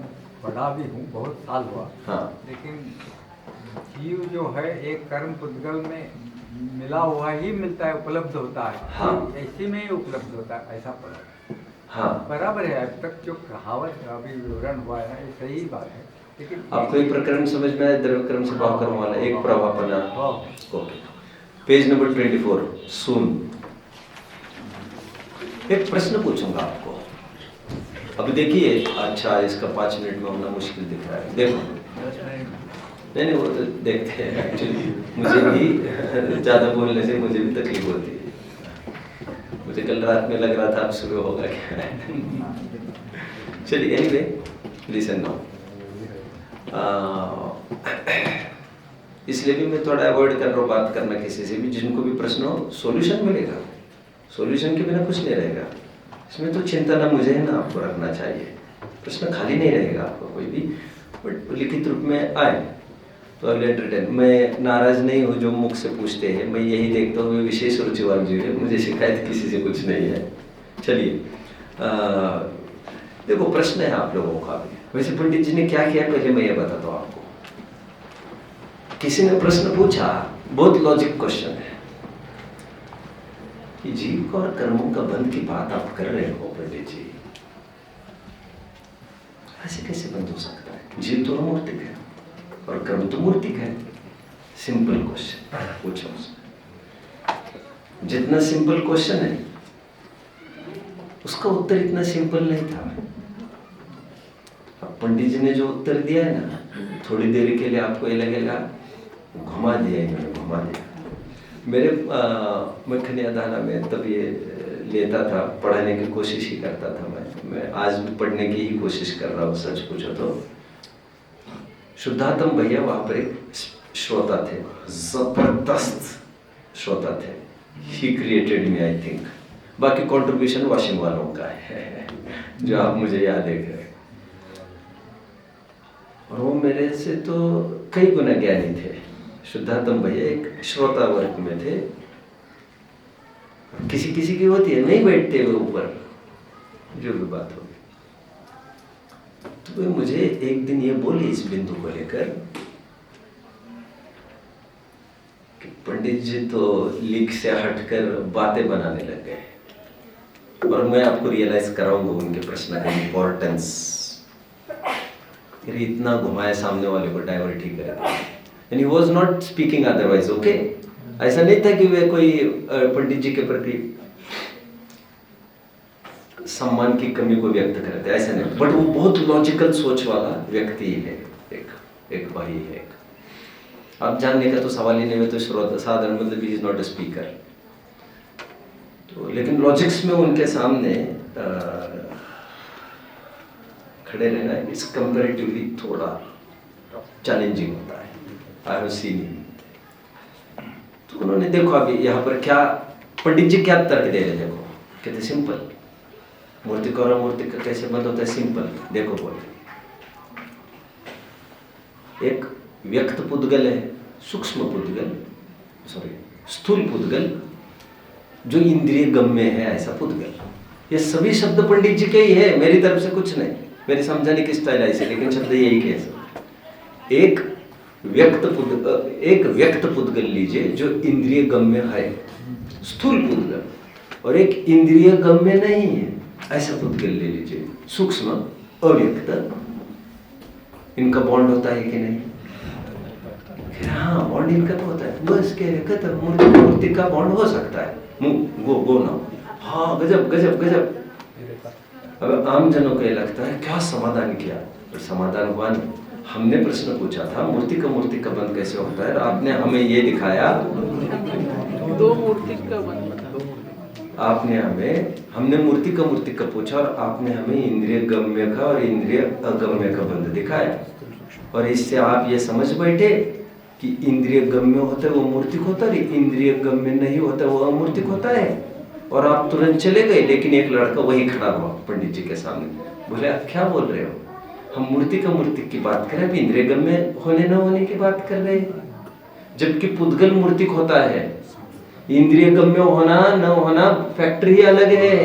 पढ़ा भी हूँ, बहुत साल हुआ, हाँ, लेकिन जीव जो है एक कर्म पुद्गल में मिला हुआ ही मिलता है, उपलब्ध होता है। हाँ। ऐसे में ही उपलब्ध होता है, ऐसा पढ़ा। हाँ, बराबर है, अब तक जो कहावत अभी विवरण हुआ है ना, ये सही बात है, लेकिन आपको एक प्रकरण समझ में आया? द्रव्य कर्म से भाव कर्म वाला एक प्रभावपना। हाँ। ओके, पेज नंबर 24 सुन। एक प्रश्न पूछूंगा आपको, अभी देखिए। अच्छा, इसका 5 मिनट में होना मुश्किल दिख रहा है, देखो। नहीं, वो तो देखते हैं। एक्चुअली मुझे भी ज़्यादा बोलने से मुझे भी तकलीफ होती है। मुझे कल रात में लग रहा था अब सुबह होगा क्या। चलिए, एनीवे लिसन नाउ। इसलिए भी मैं थोड़ा अवॉइड कर रहा हूँ बात करना किसी से भी, जिनको भी प्रश्न हो सॉल्यूशन मिलेगा, सॉल्यूशन के बिना कुछ नहीं रहेगा। इसमें तो चिंता ना मुझे है ना आपको रखना चाहिए, प्रश्न खाली नहीं रहेगा आपको कोई भी, बट लिखित रूप में आए तो लेटर। मैं नाराज नहीं हूँ जो मुख से पूछते हैं, मैं यही देखता हूँ विशेष रुचिवान जीव है, मुझे शिकायत किसी से कुछ नहीं है। चलिए, देखो प्रश्न है आप लोगों का भी। वैसे पंडित जी ने क्या किया पहले मैं ये बताता हूँ आपको। किसी ने प्रश्न पूछा, बहुत लॉजिक क्वेश्चन है, कि जीव और कर्मों का बंध की बात आप कर रहे हो पंडित जी, ऐसे कैसे बंद हो सकता है? जीव तो मूर्तिक है और कर्म तो मूर्तिक है। सिंपल क्वेश्चन पूछो उसने। जितना सिंपल क्वेश्चन है उसका उत्तर इतना सिंपल नहीं था। पंडित जी ने जो उत्तर दिया है ना, थोड़ी देर के लिए आपको ये लगेगा घुमा दिया इन्होंने, घुमा दिया। मैं खनियादाना में तब ये लेता था, पढ़ने की कोशिश ही करता था। मैं आज भी पढ़ने की ही कोशिश कर रहा हूँ, सच पूछो तो। शुद्धात्म भैया वहाँ पर एक श्रोता थे, जबरदस्त श्रोता थे। He created me, I think. बाकी कंट्रीब्यूशन वाशिंग वालों का है जो आप मुझे याद है। और वो मेरे से तो कई गुना ज्ञानी थे। शुद्धात्म भैया एक श्रोता वर्ग में थे। किसी किसी की होती है, नहीं बैठते हुए ऊपर, जो भी बात होगी। तो वे मुझे एक दिन ये बोली इस बिंदु को लेकर कि पंडित जी तो लीक से हटकर बातें बनाने लग गए, और मैं आपको रियलाइज कराऊंगा उनके प्रश्न का इम्पोर्टेंस। फिर इतना घुमाया सामने वाले को, डाइवर्ट ही कर दिया। And he was not speaking otherwise, okay. ऐसा नहीं था कि वे कोई पंडित जी के प्रति सम्मान की कमी को व्यक्त करते, ऐसा नहीं। बट वो बहुत लॉजिकल सोच वाला व्यक्ति है, एक भाई है। आप जानने का तो सवाल ही नहीं है, तो श्रोता साधारण, मतलब he is not a speaker. तो लेकिन लॉजिक्स में उनके सामने खड़े रहना इट्स कंपैरेटिवली थोड़ा चैलेंजिंग होता है। I have seen him. तो उन्होंने देखो अभी यहाँ पर क्या पंडित जी क्या तर्क दे रहे, देखो कहते सिंपल, मूर्ति का और मूर्ति का कैसे बंद होता है, सिंपल। देखो बोले, एक व्यक्त पुद्गल है, सूक्ष्म पुद्गल, सॉरी स्थूल पुद्गल, जो इंद्रिय गम्य है, ऐसा पुद्गल। ये सभी शब्द पंडित जी के ही है, मेरी तरफ से कुछ नहीं, मेरी समझाने की स्टाइल ऐसे, लेकिन शब्द यही के सब। एक व्यक्त पुद्गल लीजिए जो इंद्रिय गम्य है, स्थूल पुद्गल, और एक इंद्रिय गम्य नहीं है, ऐसा पुद्गल ले लीजिए, सूक्ष्म अव्यक्त। इनका बॉन्ड होता है कि नहीं? हाँ, बॉन्ड इनका तो होता है। बस कह रहे खत्म, मूर्ति का बॉन्ड हो सकता है, गो ना। हाँ, गजब गजब गजब। अब आम जनों को ये लगता है क्या समाधान किया, पर समाधान हुआ नहीं। हमने प्रश्न पूछा था मूर्ति का बंद कैसे होता है, और आपने हमें ये दिखाया, दो मूर्ति का बंद बता, दो मूर्ति। हमने मूर्ति का पूछा, और आपने हमें इंद्रिय गम्य का और इंद्रिय अगम्य का बंध दिखाया। और इससे आप ये समझ बैठे कि इंद्रिय गम्य होता है वो मूर्तिक होता है, इंद्रिय गम्य नहीं होता वो अमूर्तिक होता है, और आप तुरंत चले गए। लेकिन एक लड़का वही खड़ा हुआ पंडित जी के सामने, बोले आप क्या बोल रहे हो, हम मूर्ति की बात कर रहे हैं, इंद्रिय गम्य होने न होने की बात कर रहे हैं। जबकि पुद्गल मूर्तिक होता है, इंद्रिय गम्य होना न होना फैक्टर ही अलग है।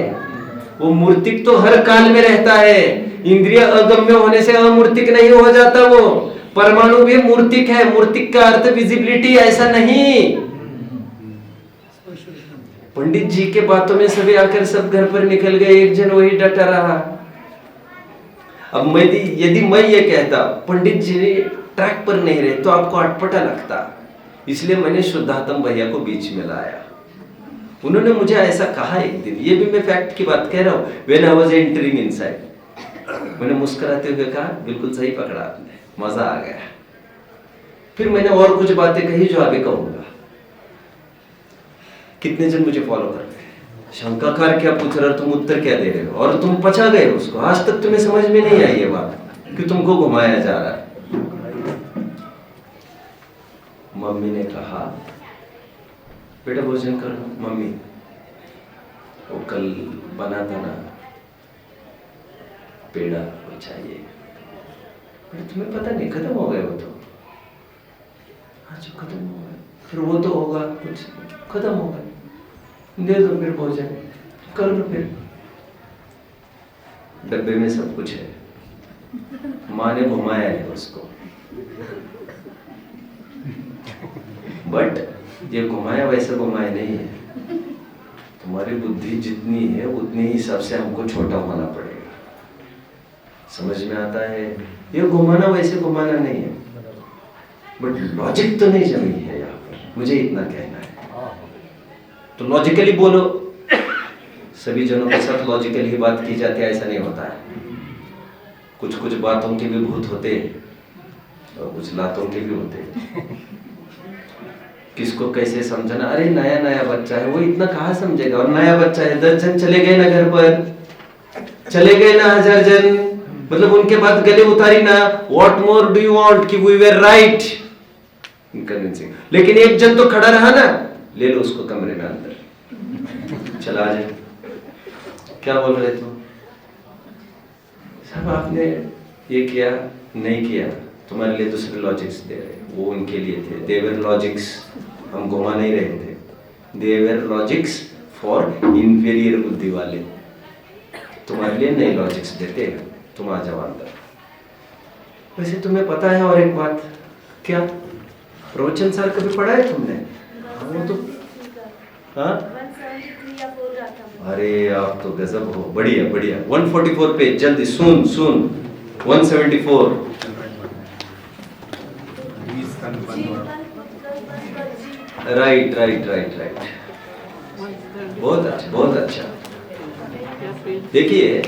वो मूर्तिक तो हर काल में रहता है, इंद्रिय अगम्य होने से अमूर्तिक नहीं हो जाता। वो परमाणु भी मूर्तिक है, मूर्तिक का अर्थ विजिबिलिटी, ऐसा नहीं। पंडित जी के बातों में सभी आकर सब घर पर निकल गए, एक जन वही डटा रहा। अब यदि मैं ये कहता पंडित जी ट्रैक पर नहीं रहे तो आपको अटपटा लगता, इसलिए मैंने शुद्धात्म भैया को बीच में लाया। उन्होंने मुझे ऐसा कहा एक दिन, ये भी मैं फैक्ट की बात कह रहा हूँ, when I was entering inside, मैंने मुस्कुराते हुए कहा बिल्कुल सही पकड़ा आपने, मजा आ गया। फिर मैंने और कुछ बातें कही जो आगे कहूंगा। कितने जन मुझे फॉलो कर रहे हैं, शंकाकार क्या पूछ रहे हो, तुम उत्तर क्या दे रहे हो, और तुम पचा गए उसको। आज तक तुम्हें समझ में नहीं आई ये बात कि तुमको घुमाया जा रहा है। मम्मी ने कहा बेटा भोजन करो। मम्मी वो कल बना था ना पेड़ा, वो चाहिए। तुम्हें पता नहीं खत्म हो गए वो तो। अच्छा खत्म हो गए, फिर वो तो होगा कुछ खत्म हो गए, दे दो फिर भोजन कर लो। फिर डब्बे में सब कुछ है, माँ ने घुमाया है उसको, बट ये घुमाया वैसे घुमाया नहीं है। तुम्हारी बुद्धि जितनी है उतने हिसाब से हमको छोटा होना पड़ेगा। समझ में आता है? ये घुमाना वैसे घुमाना नहीं है, बट लॉजिक तो नहीं जमी है यहाँ पर, मुझे इतना कहना है। तो लॉजिकली बोलो, सभी जनों के साथ लॉजिकली ही बात की जाती है, ऐसा नहीं होता है। कुछ कुछ बातों के भी भूत होते हैं और कुछ लातों के भी होते हैं। किसको कैसे समझना, अरे नया नया बच्चा है वो इतना कहाँ समझेगा, और नया बच्चा है 10 जन चले गए ना घर पर, चले गए ना 1000 जन, मतलब उनके बाद गले उतारी ना, what more do you want कि वी वर राइट कन्विंसिंग, लेकिन एक जन तो खड़ा रहा ना, ले लो उसको कमरे में अंदर, चला जाए। क्या बोल रहे तुम? सब आपने ये किया नहीं किया, तुम्हारे लिए दूसरे लॉजिक्स दे रहे, वो उनके लिए थे, देवर लॉजिक्स, हम घुमा नहीं रहे थे, देवर लॉजिक्स फॉर इंफीरियर बुद्धि वाले, तुम्हारे लिए नए लॉजिक्स देते हैं, तुम आ जाओ अंदर। वैसे तुम्हें पता है और एक बात, क्या प्रवचन सार कभी पढ़ा है तुमने? वो तो हाँ, अरे आप तो गजब हो, बढ़िया बढ़िया। 144 पेज, जल्दी सुन सुन। 174, राइट राइट राइट राइट, बहुत अच्छा बहुत अच्छा। देखिए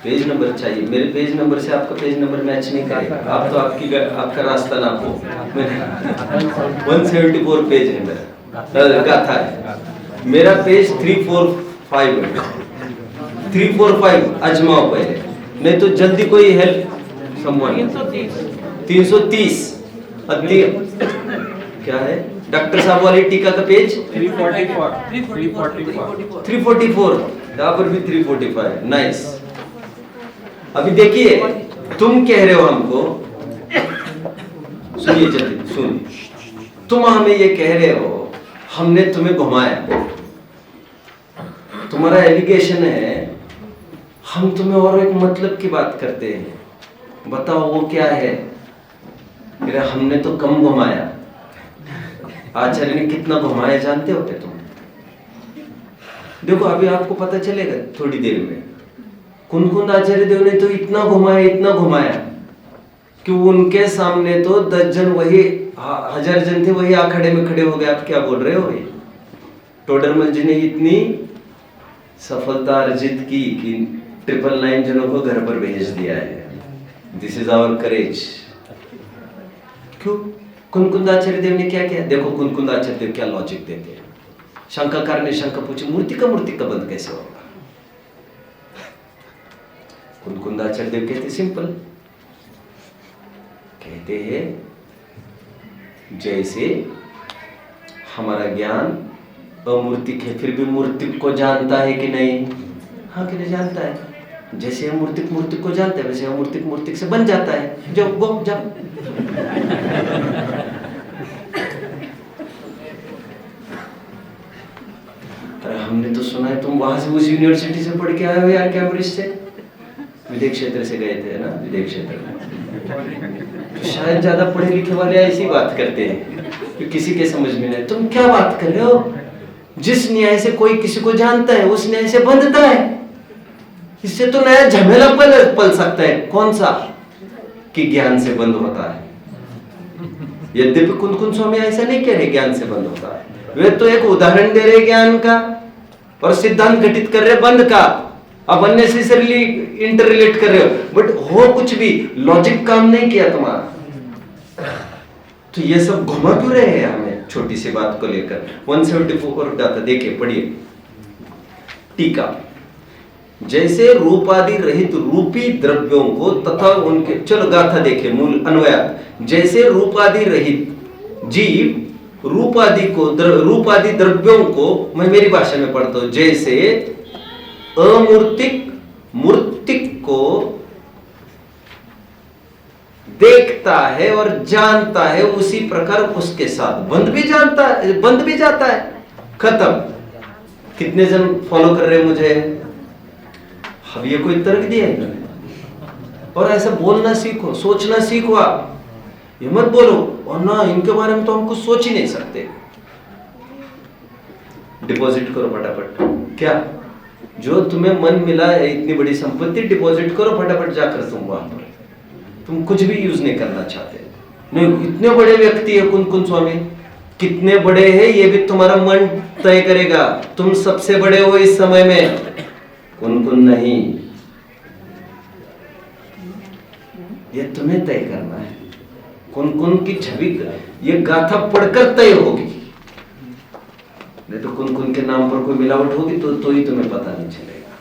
पेज नंबर चाहिए, मेरे पेज नंबर से आपका पेज नंबर मैच नहीं करेगा, आप तो आपका रास्ता ना हो। 174 पेज है मेरा, गाथा है मेरा, पेज 345 है, 345 अजमाओ पहले, नहीं तो जल्दी कोई हेल्प समवन। 330 क्या है डॉक्टर साहब वाली टीका का पेज 344, यहाँ पर भी 345, नाइस। अभी देखिए तुम कह रहे हो हमको, सुनिए जल्दी सुनिए, तुम हमें ये कह रहे हो हमने तुम्हें घुमाया, तुम्हारा एलिगेशन है हम तुम्हें और एक मतलब की बात करते हैं, बताओ वो क्या है? मेरा हमने तो कम घुमाया, आचार्य ने कितना घुमाया जानते हो क्या तुम? देखो अभी आपको पता चलेगा थोड़ी देर में, कुंद आचार्य देव ने तो इतना घुमाया कि उनके सामने तो 10 जन वही 1000 जन थे, वही आखड़े में खड़े हो गए। आप क्या बोल रहे हो? टोडरमल जी ने इतनी सफलता अर्जित की कि 999 जनों को घर पर भेज दिया है। दिस इज आवर करेज। क्यों? कुंदाचार्य देव ने क्या किया? देखो कुंदाचार्य देव क्या लॉजिक देते हैं। शंकाकार ने शंका पूछी, मूर्ति का बंद कैसे होगा? कुंदाचार्य देव कहते सिंपल, कहते हैं जैसे हमारा ज्ञान अमूर्तिक है फिर भी मूर्तिक को जानता है कि नहीं? हाँ कि नहीं जानता है। जैसे अमूर्तिक मूर्तिक को जानता है वैसे अमूर्तिक मूर्तिक से बन जाता है। जो वो जाओ अरे हमने तो सुना है तुम वहां से उस यूनिवर्सिटी से पढ़ के आए हो यार, कैम्ब्रिज से, विदेश क्षेत्र से गए थे ना, विदेश क्षेत्र में। तो शायद ज्यादा पढ़े लिखे वाले ऐसी बात करते हैं कि किसी के समझ में नहीं। तुम क्या बात कर रहे हो? जिस न्याय से कोई किसी को जानता है उस न्याय से बंधता है। इससे तो नया झमेला पल सकता है। कौन सा? कि ज्ञान से बंद होता है। यद्यपि कुंद स्वामी ऐसा नहीं कह रहे ज्ञान से बंद होता है, वे तो एक उदाहरण दे रहे ज्ञान का और सिद्धांत घटित कर रहे बंद का। अब अननेसेसरीली इंटररिलेट कर रहे हो, बट हो कुछ भी, लॉजिक काम नहीं किया तुम्हारा। तो ये सब घुमा क्यों रहे हैं हमें छोटी सी बात को लेकर? 174 गाथा देखिए, पढ़िए टीका। जैसे रूपादि रहित रूपी द्रव्यों को तथा उनके, चलो गाथा देखिए मूल अन्वय। जैसे रूपादि रहित जीव रूपादि द्रव्यों को, मैं मेरी भाषा में पढ़ता हूं, जैसे अमूर्तिक मूर्तिक को देखता है और जानता है, उसी प्रकार उसके साथ बंद भी जाता है। खत्म। कितने जन फॉलो कर रहे हैं मुझे? अब ये कोई तर्क दिया है इन्होंने? और ऐसा बोलना सीखो, सोचना सीखो। आप ये मत बोलो और ना इनके बारे में तो हम कुछ सोच ही नहीं सकते। डिपॉजिट करो फटाफट। क्या जो तुम्हें मन मिला है, इतनी बड़ी संपत्ति, डिपॉजिट करो फटाफट जाकर तुम वहां पर। तुम कुछ भी यूज नहीं करना चाहते। नहीं, इतने बड़े व्यक्ति है कुंद स्वामी, कितने बड़े हैं ये भी तुम्हारा मन तय करेगा। तुम सबसे बड़े हो इस समय में, कुंद नहीं, ये तुम्हें तय करना है। कौन कौन की छवि ये गाथा पढ़कर तय होगी, नहीं तो कौन कौन के नाम पर कोई मिलावट होगी तो ही तुम्हें पता नहीं चलेगा,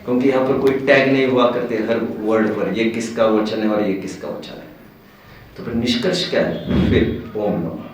क्योंकि यहाँ पर कोई टैग नहीं हुआ करते हर वर्ड पर, ये किसका वचन है और ये किसका वचन है। तो फिर निष्कर्ष क्या है? फिर ओम नमः।